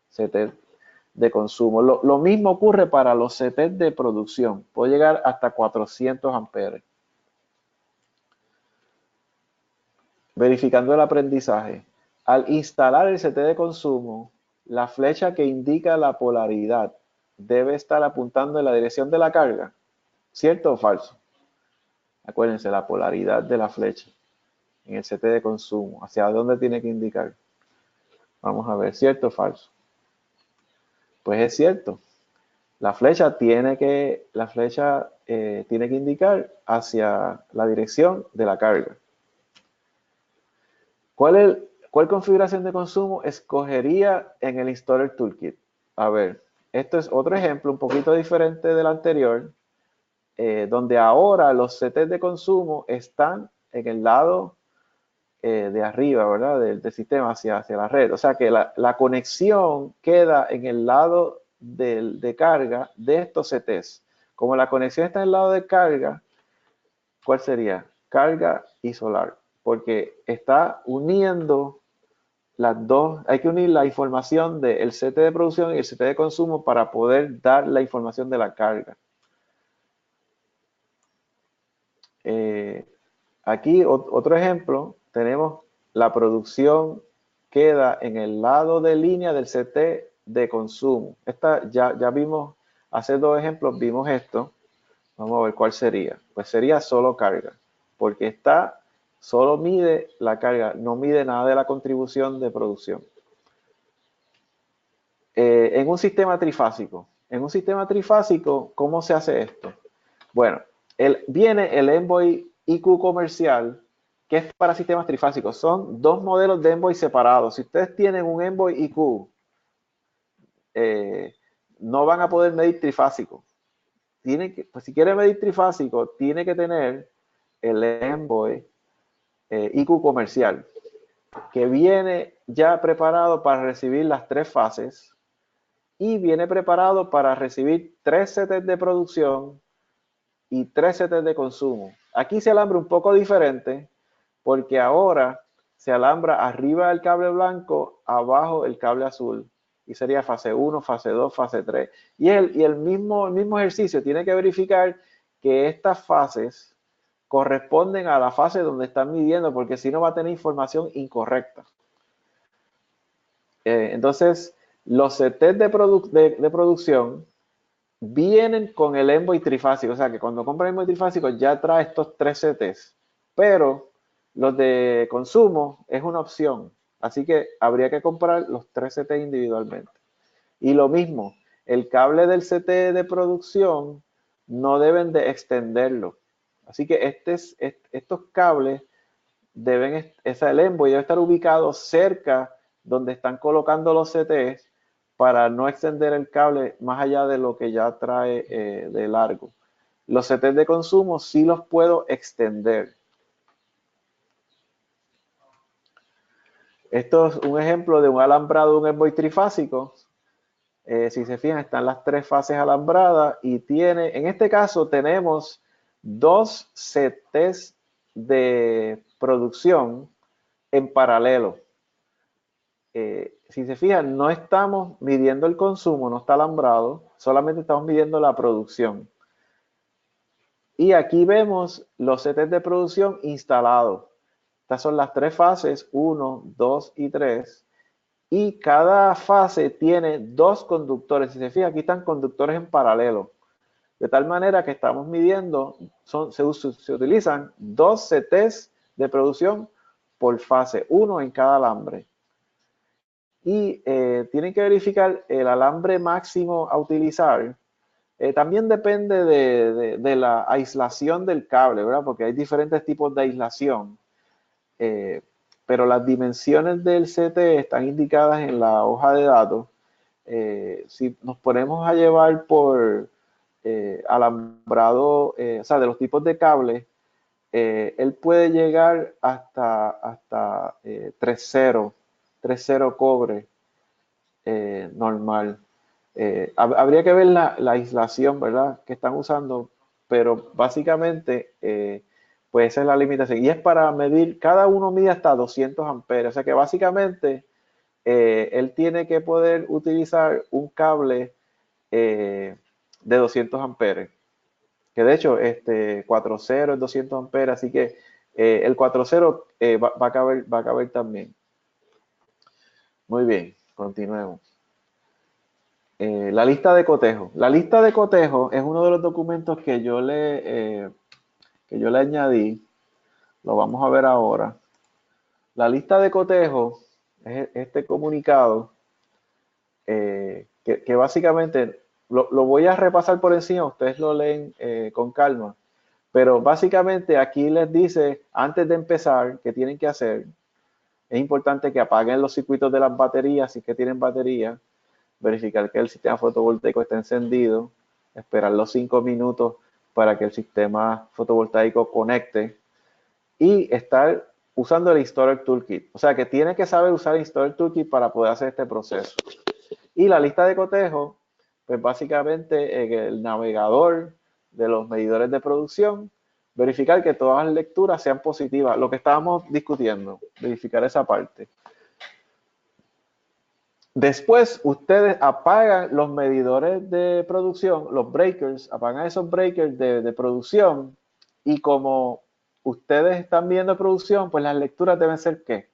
CT de consumo. Lo mismo ocurre para los CT de producción. Puede llegar hasta 400 amperes. Verificando el aprendizaje. Al instalar el CT de consumo, la flecha que indica la polaridad debe estar apuntando en la dirección de la carga. ¿Cierto o falso? Acuérdense, la polaridad de la flecha en el CT de consumo. ¿Hacia dónde tiene que indicar? Vamos a ver, ¿cierto o falso? Pues es cierto. La flecha tiene que indicar hacia la dirección de la carga. ¿Cuál configuración de consumo escogería en el Installer Toolkit? A ver, esto es otro ejemplo un poquito diferente del anterior, donde ahora los CTs de consumo están en el lado de arriba, ¿verdad? Del sistema hacia la red. O sea que la conexión queda en el lado de carga de estos CTs. Como la conexión está en el lado de carga, ¿cuál sería? Carga y solar. Porque está uniendo las dos, hay que unir la información del CT de producción y el CT de consumo para poder dar la información de la carga. Aquí otro ejemplo, tenemos la producción queda en el lado de línea del CT de consumo. Ya vimos, hace dos ejemplos vimos esto. Vamos a ver cuál sería. Pues sería solo carga, porque solo mide la carga, no mide nada de la contribución de producción. En un sistema trifásico, ¿cómo se hace esto? Bueno, viene el Envoy IQ comercial, que es para sistemas trifásicos. Son dos modelos de Envoy separados. Si ustedes tienen un Envoy IQ, no van a poder medir trifásico. Pues si quiere medir trifásico, tiene que tener el Envoy IQ comercial, que viene ya preparado para recibir las tres fases y viene preparado para recibir 3 CTs de producción y 3 CTs de consumo. Aquí se alambra un poco diferente porque ahora se alambra arriba el cable blanco, abajo el cable azul. Y sería fase 1, fase 2, fase 3. Y el mismo ejercicio tiene que verificar que estas fases corresponden a la fase donde están midiendo, porque si no va a tener información incorrecta. Entonces, los CTs de producción vienen con el Envoy trifásico, o sea que cuando compras el Envoy trifásico ya trae estos 3 CTs, pero los de consumo es una opción, así que habría que comprar los 3 CT individualmente. Y lo mismo, el cable del CT de producción no deben de extenderlo, así que estos cables el Envoy debe estar ubicado cerca donde están colocando los CTs para no extender el cable más allá de lo que ya trae de largo. Los CTs de consumo sí los puedo extender. Esto es un ejemplo de un alambrado de un Envoy trifásico. Si se fijan, están las 3 fases alambradas y en este caso tenemos 2 CTs de producción en paralelo. Si se fijan, no estamos midiendo el consumo, no está alambrado, solamente estamos midiendo la producción. Y aquí vemos los CTs de producción instalados. Estas son las 3 fases, 1, 2 y 3. Y cada fase tiene 2 conductores. Si se fijan, aquí están conductores en paralelo. De tal manera que estamos midiendo, se utilizan 2 CTs de producción por fase, 1 en cada alambre. Y tienen que verificar el alambre máximo a utilizar. También depende de la aislación del cable, ¿verdad? Porque hay diferentes tipos de aislación. Pero las dimensiones del CT están indicadas en la hoja de datos. Si nos ponemos a llevar por alambrado, o sea, de los tipos de cables, él puede llegar hasta 3.0 cobre normal. Habría que ver la aislación, ¿verdad? Que están usando, pero básicamente, pues esa es la limitación. Y es para medir, cada uno mide hasta 200 amperes. O sea que básicamente él tiene que poder utilizar un cable de 200 amperes. Que de hecho, 4.0 es 200 amperes, así que el 4.0 va a caber también. Muy bien, continuemos. la lista de cotejo. La lista de cotejo es uno de los documentos que yo le añadí. Lo vamos a ver ahora. La lista de cotejo es este comunicado que básicamente lo voy a repasar por encima, ustedes lo leen con calma, pero básicamente aquí les dice, antes de empezar, qué tienen que hacer. Es importante que apaguen los circuitos de las baterías, si es que tienen batería, verificar que el sistema fotovoltaico está encendido, esperar los 5 minutos para que el sistema fotovoltaico conecte y estar usando el Installer Toolkit. O sea que tiene que saber usar el Installer Toolkit para poder hacer este proceso. Y la lista de cotejo, pues básicamente en el navegador de los medidores de producción, verificar que todas las lecturas sean positivas. Lo que estábamos discutiendo, verificar esa parte. Después, ustedes apagan los medidores de producción, los breakers, apagan esos breakers de producción y como ustedes están viendo producción, pues las lecturas deben ser ¿qué?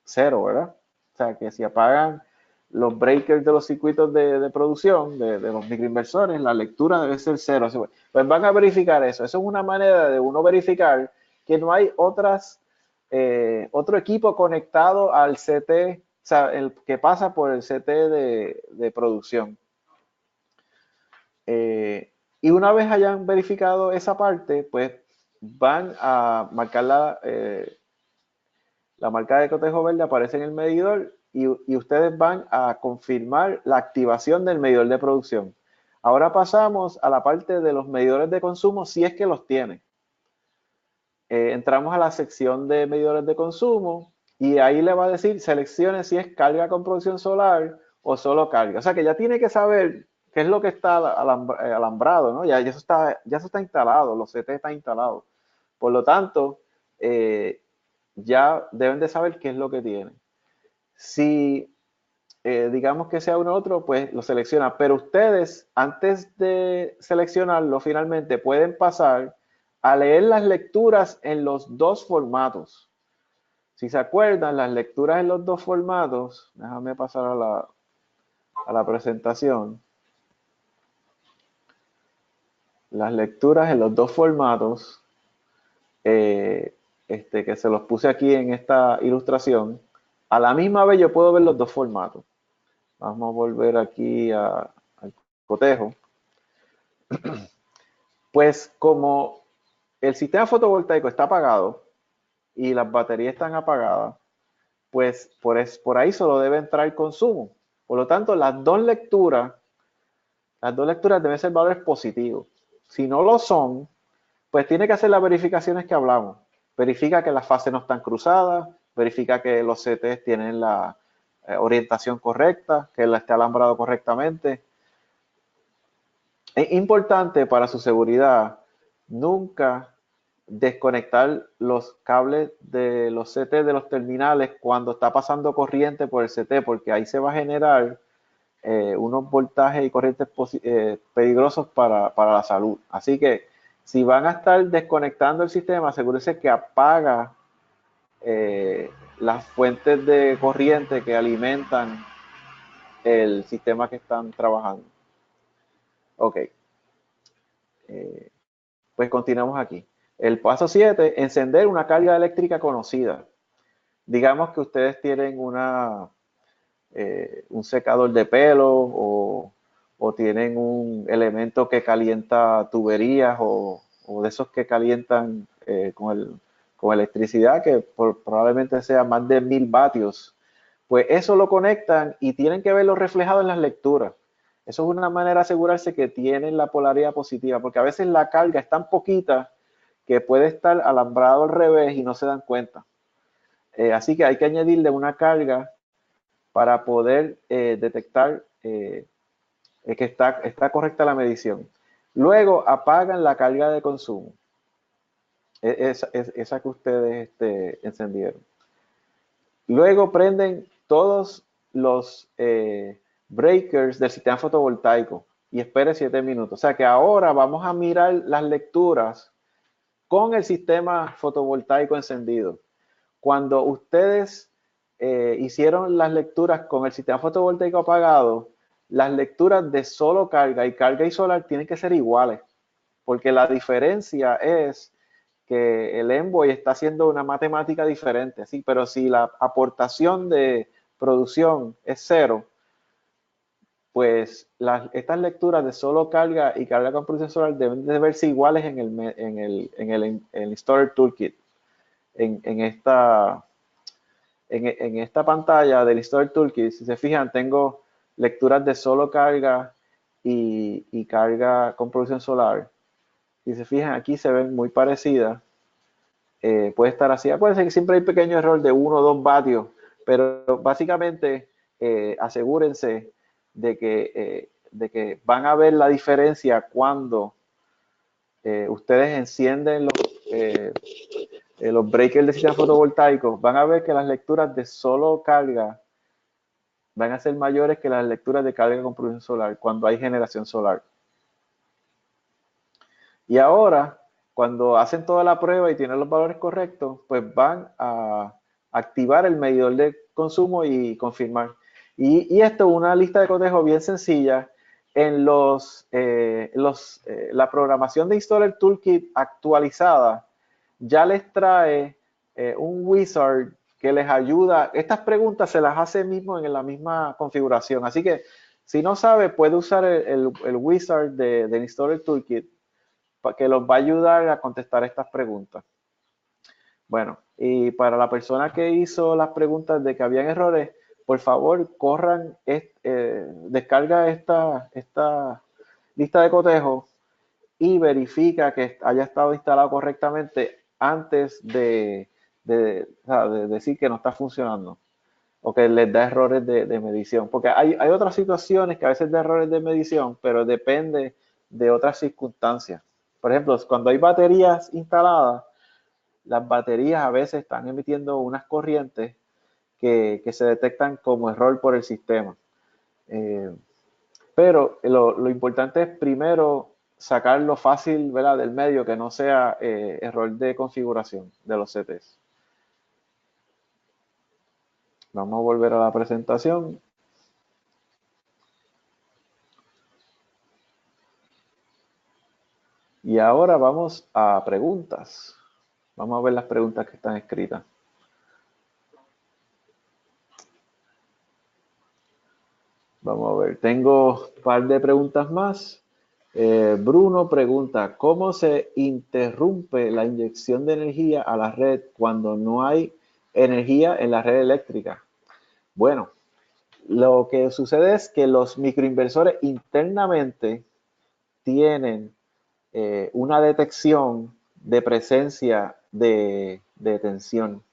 Cero, ¿verdad? O sea, que si apagan los breakers de los circuitos de producción, de los microinversores, la lectura debe ser cero. Pues van a verificar eso. Eso es una manera de uno verificar que no hay otro equipo conectado al CT, o sea, el que pasa por el CT de producción. Y una vez hayan verificado esa parte, pues van a marcar la marca de cotejo verde, aparece en el medidor y ustedes van a confirmar la activación del medidor de producción. Ahora pasamos a la parte de los medidores de consumo, si es que los tiene. Entramos a la sección de medidores de consumo y ahí le va a decir seleccione si es carga con producción solar o solo carga. O sea que ya tiene que saber qué es lo que está alambrado, ¿no? Ya eso está instalado, los CT están instalados. Por lo tanto, ya deben de saber qué es lo que tienen. Si digamos que sea uno u otro, pues lo selecciona. Pero ustedes, antes de seleccionarlo finalmente, pueden pasar a leer las lecturas en los dos formatos. Si se acuerdan, las lecturas en los dos formatos, déjame pasar a la presentación. Las lecturas en los dos formatos, que se los puse aquí en esta ilustración, a la misma vez yo puedo ver los dos formatos. Vamos a volver aquí al cotejo. Pues como el sistema fotovoltaico está apagado y las baterías están apagadas, pues por ahí solo debe entrar el consumo. Por lo tanto, las dos lecturas deben ser valores positivos. Si no lo son, pues tiene que hacer las verificaciones que hablamos. Verifica que las fases no están cruzadas, verifica que los CTs tienen la orientación correcta, que esté alambrado correctamente. Es importante para su seguridad nunca desconectar los cables de los CT de los terminales cuando está pasando corriente por el CT, porque ahí se va a generar unos voltajes y corrientes peligrosos para la salud. Así que si van a estar desconectando el sistema, asegúrense que apaga las fuentes de corriente que alimentan el sistema que están trabajando. Ok. Pues continuamos aquí. El paso 7, encender una carga eléctrica conocida. Digamos que ustedes tienen un secador de pelo o tienen un elemento que calienta tuberías o de esos que calientan con electricidad que probablemente sea más de 1000 vatios. Pues eso lo conectan y tienen que verlo reflejado en las lecturas. Eso es una manera de asegurarse que tienen la polaridad positiva, porque a veces la carga es tan poquita que puede estar alambrado al revés y no se dan cuenta. Así que hay que añadirle una carga para poder detectar que está correcta la medición. Luego apagan la carga de consumo, esa que ustedes encendieron. Luego prenden todos los breakers del sistema fotovoltaico y espere 7 minutos. O sea que ahora vamos a mirar las lecturas con el sistema fotovoltaico encendido. Cuando ustedes hicieron las lecturas con el sistema fotovoltaico apagado, las lecturas de solo carga y solar tienen que ser iguales, porque la diferencia es que el Envoy está haciendo una matemática diferente, ¿sí? Pero si la aportación de producción es cero, pues estas lecturas de solo carga y carga con producción solar deben de verse iguales en el Installer Toolkit. En esta pantalla del Installer Toolkit, si se fijan, tengo lecturas de solo carga y carga con producción solar. Si se fijan, aquí se ven muy parecidas. Puede estar así. Acuérdense que siempre hay pequeño error de 1 o 2 vatios, pero básicamente asegúrense de que van a ver la diferencia cuando ustedes encienden los breakers del sistema fotovoltaico. Van a ver que las lecturas de solo carga van a ser mayores que las lecturas de carga con producción solar cuando hay generación solar. Y ahora, cuando hacen toda la prueba y tienen los valores correctos, pues van a activar el medidor de consumo y confirmar. Y esto es una lista de cotejo bien sencilla. La programación de Installer Toolkit actualizada ya les trae un wizard que les ayuda. Estas preguntas se las hace mismo en la misma configuración. Así que si no sabe, puede usar el wizard del Installer Toolkit que los va a ayudar a contestar estas preguntas. Bueno, y para la persona que hizo las preguntas de que habían errores, por favor, descarga esta lista de cotejo y verifica que haya estado instalado correctamente antes de decir que no está funcionando o que les da errores de medición. Porque hay otras situaciones que a veces da errores de medición, pero depende de otras circunstancias. Por ejemplo, cuando hay baterías instaladas, las baterías a veces están emitiendo unas corrientes que se detectan como error por el sistema. Pero lo importante es primero sacarlo fácil, ¿verdad?, del medio, que no sea error de configuración de los CTs. Vamos a volver a la presentación. Y ahora vamos a preguntas. Vamos a ver las preguntas que están escritas. Vamos a ver, tengo un par de preguntas más. Bruno pregunta, ¿cómo se interrumpe la inyección de energía a la red cuando no hay energía en la red eléctrica? Bueno, lo que sucede es que los microinversores internamente tienen una detección de presencia de tensión.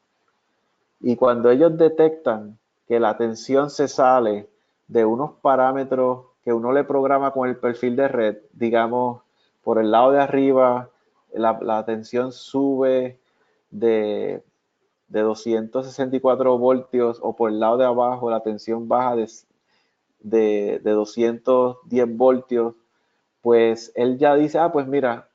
Y cuando ellos detectan que la tensión se sale de unos parámetros que uno le programa con el perfil de red, digamos, por el lado de arriba, la tensión sube de 264 voltios, o por el lado de abajo la tensión baja de 210 voltios, pues él ya dice, pues mira,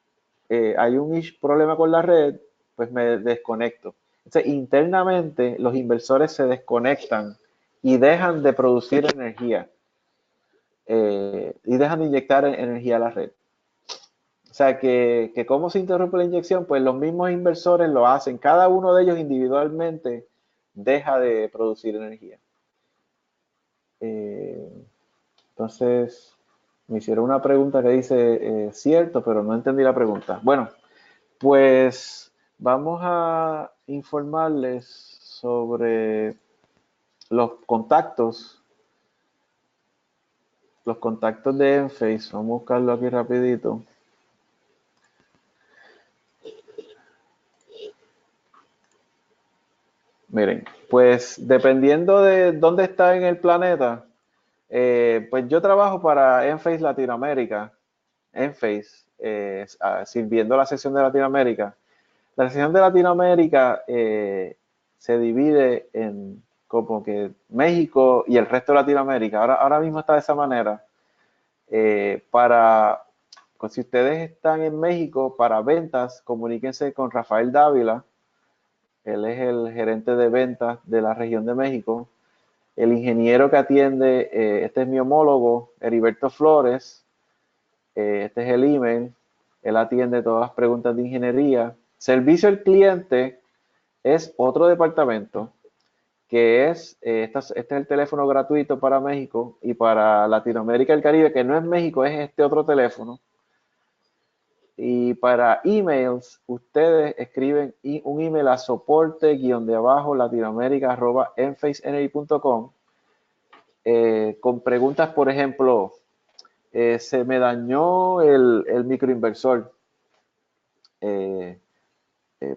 hay un problema con la red, pues me desconecto. Entonces, internamente los inversores se desconectan y dejan de producir energía y dejan de inyectar energía a la red. O sea, que ¿cómo se interrumpe la inyección? Pues los mismos inversores lo hacen. Cada uno de ellos individualmente deja de producir energía. Entonces, me hicieron una pregunta que dice, cierto, pero no entendí la pregunta. Bueno, pues vamos a informarles sobre los contactos de Enphase. Vamos a buscarlo aquí rapidito. Miren, pues dependiendo de dónde está en el planeta, pues yo trabajo para Enphase Latinoamérica, Enphase, sirviendo la sección de Latinoamérica. La sección de Latinoamérica se divide en como que México y el resto de Latinoamérica. Ahora mismo está de esa manera. Pues si ustedes están en México para ventas, comuníquense con Rafael Dávila. Él es el gerente de ventas de la región de México. El ingeniero que atiende, este es mi homólogo, Heriberto Flores. Este es el email. Él atiende todas las preguntas de ingeniería. Servicio al cliente es otro departamento que es, este es el teléfono gratuito para México y para Latinoamérica y el Caribe, que no es México, es este otro teléfono. Y para emails, ustedes escriben un email a soporte-latinoamérica@enphaseenergy.com con preguntas, por ejemplo, se me dañó el microinversor. Eh,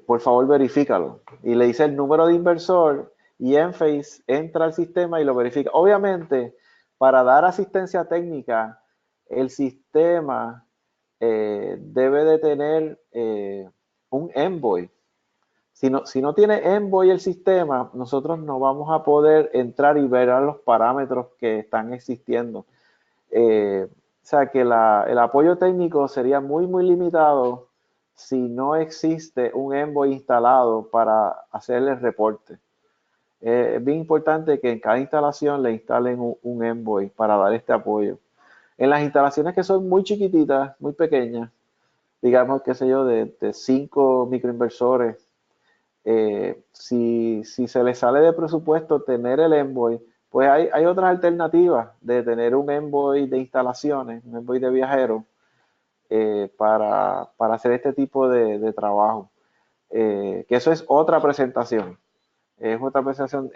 por favor, verifícalo. Y le dice el número de inversor y Enphase entra al sistema y lo verifica. Obviamente, para dar asistencia técnica, el sistema debe de tener un Envoy. Si no tiene Envoy el sistema, nosotros no vamos a poder entrar y ver a los parámetros que están existiendo. O sea que el apoyo técnico sería muy, muy limitado si no existe un Envoy instalado para hacer el reporte. Es bien importante que en cada instalación le instalen un Envoy para dar este apoyo. En las instalaciones que son muy chiquititas, muy pequeñas, digamos, qué sé yo, de 5 microinversores, si se les sale de presupuesto tener el Envoy, pues hay otras alternativas de tener un Envoy de instalaciones, un Envoy de viajeros, para hacer este tipo de trabajo. Que eso es otra presentación, es otra presentación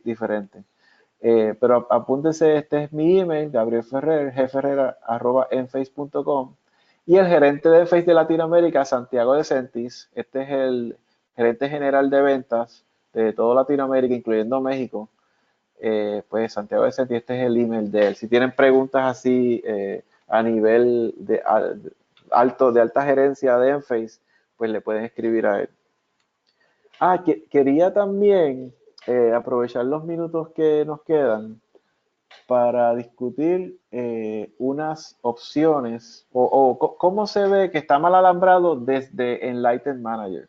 diferente. Pero apúntense, este es mi email, Gabriel Ferrer, gferrer@enphase.com, y el gerente de Enphase de Latinoamérica, Santiago de Sentis. Este es el gerente general de ventas de toda Latinoamérica, incluyendo México. Pues Santiago de Sentis, este es el email de él. Si tienen preguntas así a nivel de alto, de alta gerencia de Enphase, pues le pueden escribir a él. Quería también aprovechar los minutos que nos quedan para discutir unas opciones o cómo se ve que está mal alambrado desde Enlighten Manager,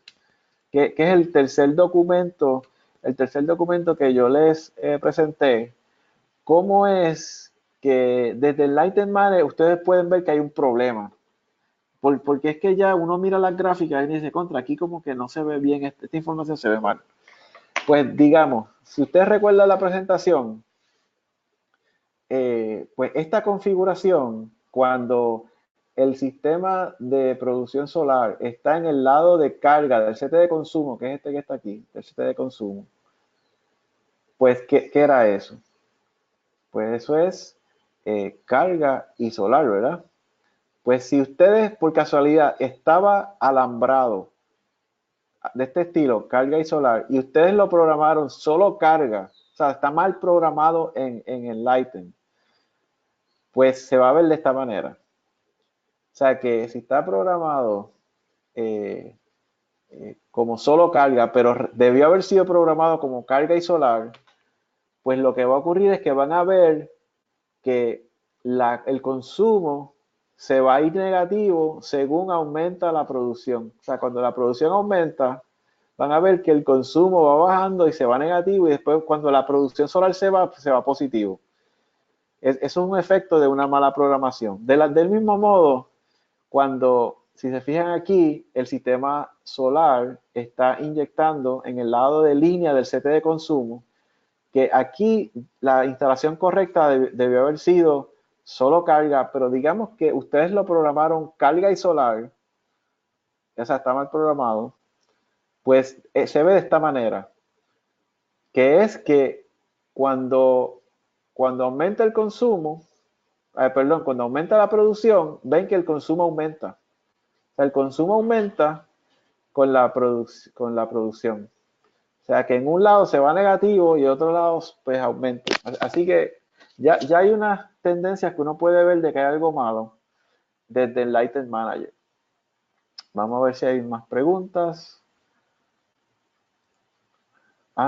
que es el tercer documento que yo les presenté. ¿Cómo es que desde Enlighten Manager ustedes pueden ver que hay un problema? Porque es que ya uno mira las gráficas y dice, contra, aquí como que no se ve bien, esta información se ve mal. Pues digamos, si ustedes recuerdan la presentación, pues esta configuración, cuando el sistema de producción solar está en el lado de carga del CT de consumo, que es este que está aquí, el CT de consumo, pues ¿qué era eso? Pues eso es carga y solar, ¿verdad? Pues si ustedes por casualidad estaba alambrado de este estilo, carga y solar, y ustedes lo programaron solo carga, o sea, está mal programado en Enlighten, pues se va a ver de esta manera. O sea que si está programado eh, como solo carga, pero debió haber sido programado como carga y solar, pues lo que va a ocurrir es que van a ver que el consumo se va a ir negativo según aumenta la producción. O sea, cuando la producción aumenta, van a ver que el consumo va bajando y se va negativo, y después cuando la producción solar se va positivo. Eso es un efecto de una mala programación. Del mismo modo, si se fijan aquí, el sistema solar está inyectando en el lado de línea del CT de consumo, que aquí la instalación correcta debió haber sido solo carga, pero digamos que ustedes lo programaron carga y solar, o sea, está mal programado, pues se ve de esta manera, que es que cuando, cuando aumenta el consumo, cuando aumenta la producción, ven que el consumo aumenta. O sea, el consumo aumenta con la producción. O sea, que en un lado se va negativo y en otro lado pues aumenta. Así que ya hay unas tendencias que uno puede ver de que hay algo malo desde el Lighten Manager. Vamos a ver si hay más preguntas.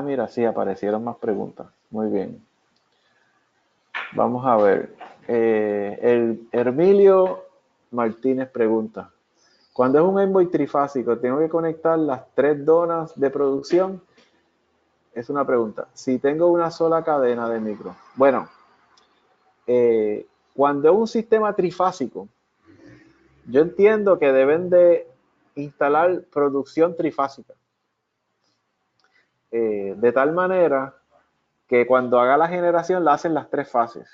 Mira, sí, aparecieron más preguntas. Muy bien. Vamos a ver. El Hermilio Martínez pregunta: cuando es un Envoy trifásico, ¿tengo que conectar las 3 donas de producción? es una pregunta. Si tengo una sola cadena de micro, bueno, cuando es un sistema trifásico, yo entiendo que deben de instalar producción trifásica, de tal manera que cuando haga la generación la hacen las tres fases.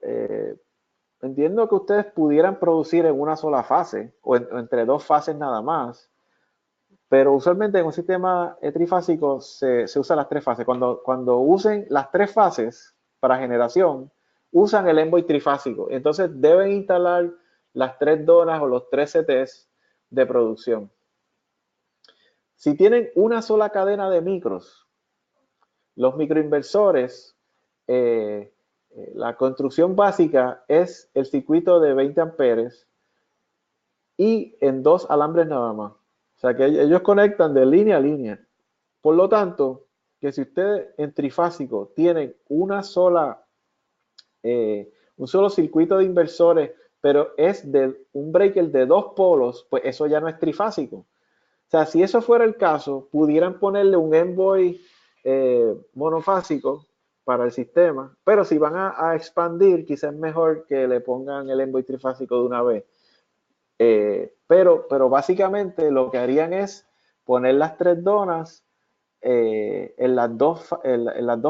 Eh, entiendo que ustedes pudieran producir en una sola fase o entre dos fases nada más, pero usualmente en un sistema trifásico se usan las tres fases. Cuando usen las tres fases para generación, usan el envoy trifásico. Entonces deben instalar las tres donas o los tres CTs de producción. Si tienen una sola cadena de micros, los microinversores, la construcción básica es el circuito de 20 amperes y en dos alambres nada más. O sea que ellos conectan de línea a línea. Por lo tanto, que si ustedes en trifásico tienen un solo circuito de inversores, pero es de un breaker de dos polos, pues eso ya no es trifásico. O sea, si eso fuera el caso, pudieran ponerle un envoy monofásico para el sistema, pero si van a expandir, quizás es mejor que le pongan el envoy trifásico de una vez. Pero básicamente lo que harían es poner las tres donas en las dos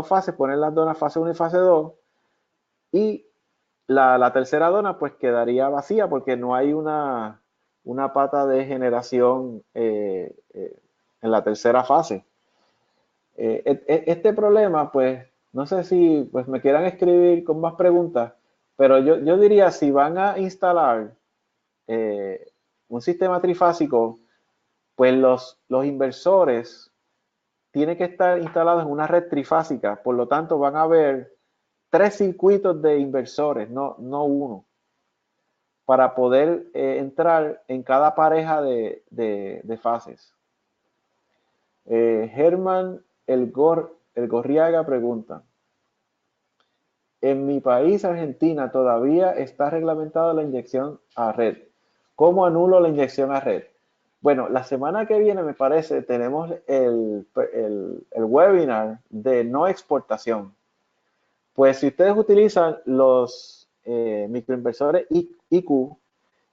fases, poner las donas fase 1 y fase 2, y la tercera dona pues quedaría vacía porque no hay una pata de generación en la tercera fase. Este problema, pues, no sé si pues, me quieran escribir con más preguntas, pero yo diría si van a instalar un sistema trifásico, pues los inversores tienen que estar instalados en una red trifásica, por lo tanto van a haber tres circuitos de inversores, no uno, para poder entrar en cada pareja de fases. Germán el Gorriaga pregunta, en mi país, Argentina, todavía está reglamentada la inyección a red. ¿Cómo anulo la inyección a red? Bueno, la semana que viene, me parece, tenemos el webinar de no exportación. Pues si ustedes utilizan los microinversores IQ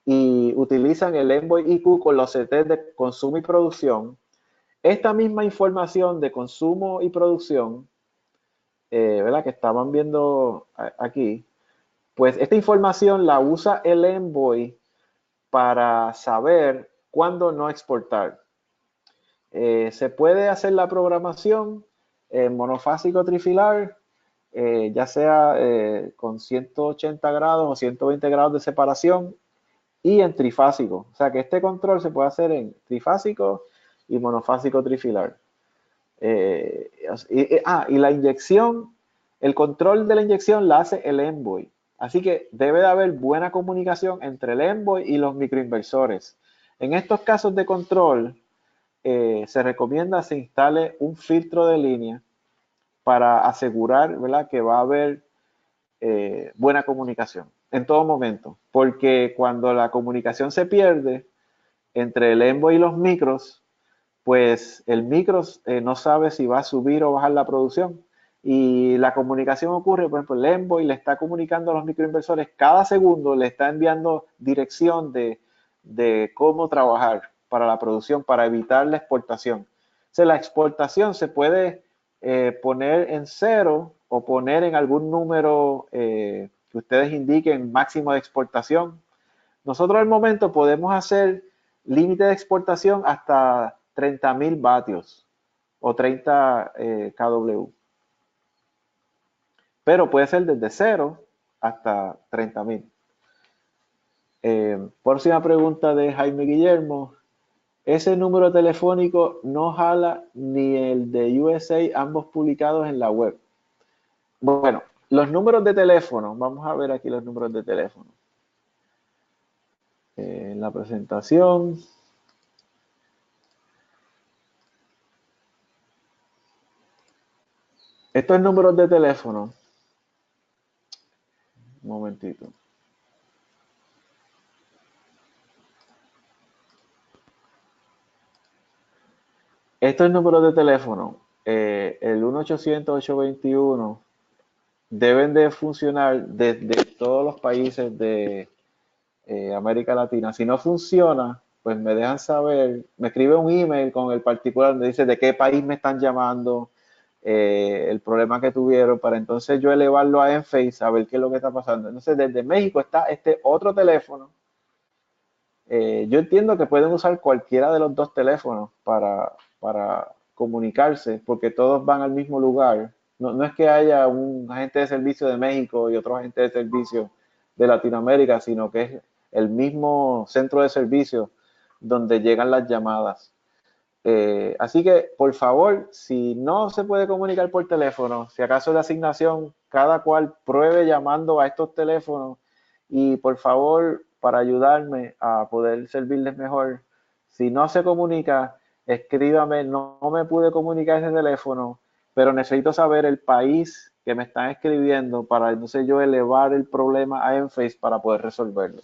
y utilizan el Envoy IQ con los CTs de consumo y producción, esta misma información de consumo y producción, ¿verdad? Que estaban viendo aquí, pues esta información la usa el Envoy para saber cuándo no exportar. Se puede hacer la programación monofásico trifilar, ya sea con 180 grados o 120 grados de separación y en trifásico. O sea que este control se puede hacer en trifásico y monofásico trifilar. Y la inyección, el control de la inyección la hace el Envoy. Así que debe de haber buena comunicación entre el Envoy y los microinversores. En estos casos de control, se recomienda se instale un filtro de línea para asegurar, ¿verdad?, que va a haber buena comunicación en todo momento. Porque cuando la comunicación se pierde entre el Envoy y los micros, pues el micro no sabe si va a subir o bajar la producción. Y la comunicación ocurre, por ejemplo, el Envoy le está comunicando a los microinversores cada segundo, le está enviando dirección de cómo trabajar para la producción, para evitar la exportación. O sea, la exportación se puede poner en cero o poner en algún número que ustedes indiquen máximo de exportación. Nosotros al momento podemos hacer límite de exportación hasta 30.000 vatios o 30 kW. Pero puede ser desde 0 hasta 30.000. Próxima pregunta de Jaime Guillermo. Ese número telefónico no jala ni el de USA, ambos publicados en la web. Bueno, los números de teléfono, vamos a ver aquí los números de teléfono. En la presentación. Estos números de teléfono. Un momentito. Estos números de teléfono el 1-800-821 deben de funcionar desde todos los países de América Latina. Si no funciona, pues me dejan saber, me escribe un email con el particular donde dice de qué país me están llamando, el problema que tuvieron, para entonces yo elevarlo a Enphase a ver qué es lo que está pasando. Entonces, desde México está este otro teléfono. Yo entiendo que pueden usar cualquiera de los dos teléfonos para comunicarse, porque todos van al mismo lugar. No, no es que haya un agente de servicio de México y otro agente de servicio de Latinoamérica, sino que es el mismo centro de servicio donde llegan las llamadas. Así que, por favor, si no se puede comunicar por teléfono, si acaso de asignación, cada cual pruebe llamando a estos teléfonos y, por favor, para ayudarme a poder servirles mejor, si no se comunica, escríbame, no me pude comunicar ese teléfono, pero necesito saber el país que me están escribiendo para entonces yo elevar el problema a Enphase para poder resolverlo.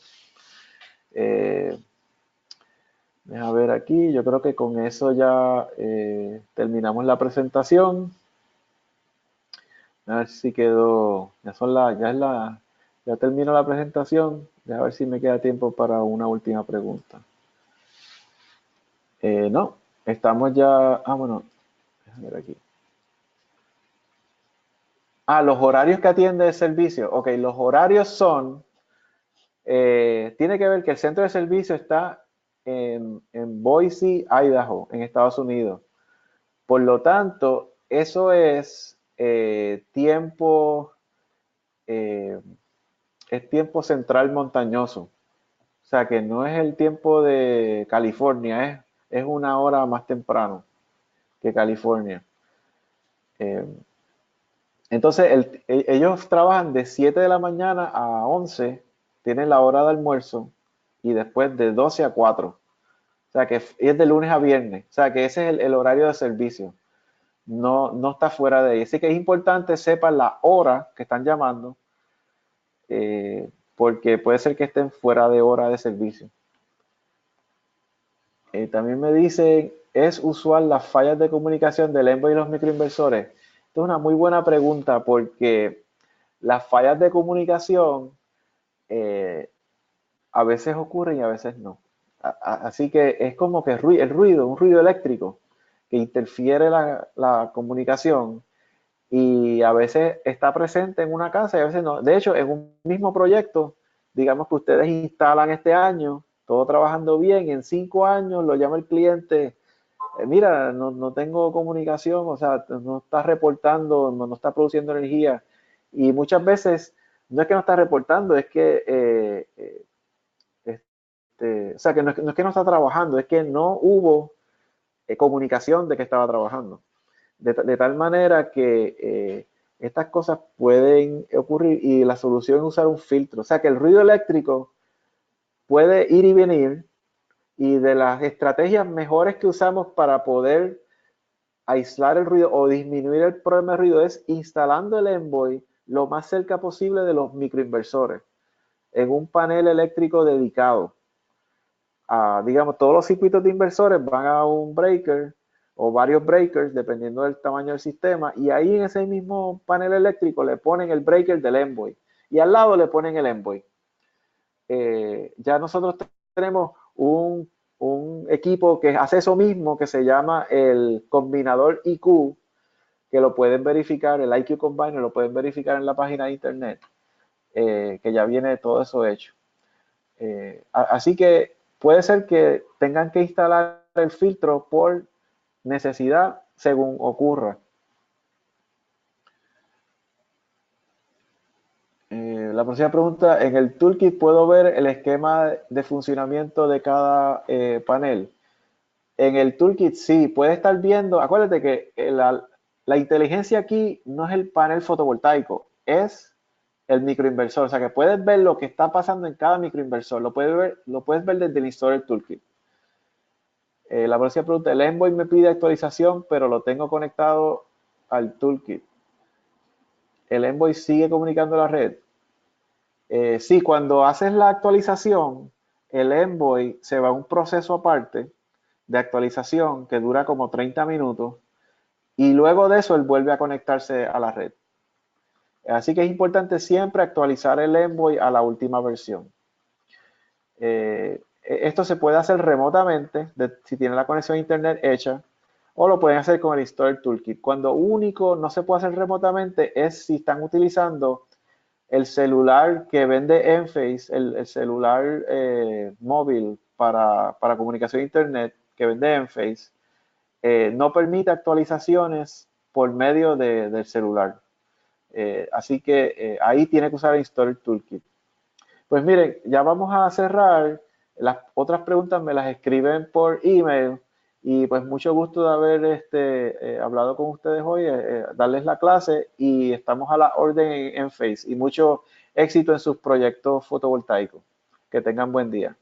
Deja ver aquí, yo creo que con eso ya terminamos la presentación. A ver si quedó, ya termino la presentación. A ver si me queda tiempo para una última pregunta. No, estamos ya, bueno, déjame ver aquí. Los horarios que atiende el servicio. Ok, los horarios son, tiene que ver que el centro de servicio está en Boise, Idaho, en Estados Unidos. Por lo tanto, eso eh, es tiempo central montañoso. O sea que no es el tiempo de California, es una hora más temprano que California. Eh, entonces, ellos trabajan de 7 de la mañana a 11, tienen la hora de almuerzo, y después de 12 a 4. O sea que es de lunes a viernes. O sea que ese es el horario de servicio. No, no está fuera de ahí. Así que es importante sepan la hora que están llamando, porque puede ser que estén fuera de hora de servicio. También me dicen, ¿es usual las fallas de comunicación del Envoy y los microinversores? Esta es una muy buena pregunta, porque las fallas de comunicación a veces ocurren y a veces no. Así que es como que un ruido eléctrico que interfiere la comunicación, y a veces está presente en una casa y a veces no. De hecho, en un mismo proyecto, digamos que ustedes instalan este año, todo trabajando bien, y en 5 años lo llama el cliente, mira, no tengo comunicación, o sea, no está reportando, no está produciendo energía. Y muchas veces no es que no está reportando, es que, o sea, que no es que no está trabajando, es que no hubo comunicación de que estaba trabajando. De tal manera que estas cosas pueden ocurrir, y la solución es usar un filtro. O sea que el ruido eléctrico puede ir y venir, y de las estrategias mejores que usamos para poder aislar el ruido o disminuir el problema de ruido es instalando el Envoy lo más cerca posible de los microinversores en un panel eléctrico dedicado. Digamos, todos los circuitos de inversores van a un breaker o varios breakers, dependiendo del tamaño del sistema, y ahí en ese mismo panel eléctrico le ponen el breaker del Envoy, y al lado le ponen el Envoy. Ya nosotros tenemos un equipo que hace eso mismo, que se llama el combinador IQ, que lo pueden verificar, el IQ Combiner lo pueden verificar en la página de internet, que ya viene todo eso hecho. Así que puede ser que tengan que instalar el filtro por necesidad según ocurra. La próxima pregunta, en el toolkit puedo ver el esquema de funcionamiento de cada panel. En el toolkit sí, puede estar viendo, acuérdate que la inteligencia aquí no es el panel fotovoltaico, es el microinversor. O sea que puedes ver lo que está pasando en cada microinversor, lo puedes ver desde el Installer Toolkit. La próxima pregunta, el Envoy me pide actualización, pero lo tengo conectado al Toolkit. ¿El Envoy sigue comunicando la red? Sí, cuando haces la actualización, el Envoy se va a un proceso aparte de actualización que dura como 30 minutos, y luego de eso él vuelve a conectarse a la red. Así que es importante siempre actualizar el Envoy a la última versión. Esto se puede hacer remotamente si tienen la conexión a internet hecha, o lo pueden hacer con el Installer Toolkit. Cuando único no se puede hacer remotamente es si están utilizando el celular que vende Enphase, el celular móvil para comunicación a internet que vende Enphase, no permite actualizaciones por medio del celular. Así que ahí tiene que usar el Installer Toolkit. Pues miren, ya vamos a cerrar. Las otras preguntas me las escriben por email y pues mucho gusto de haber hablado con ustedes hoy, darles la clase y estamos a la orden en Face y mucho éxito en sus proyectos fotovoltaicos. Que tengan buen día.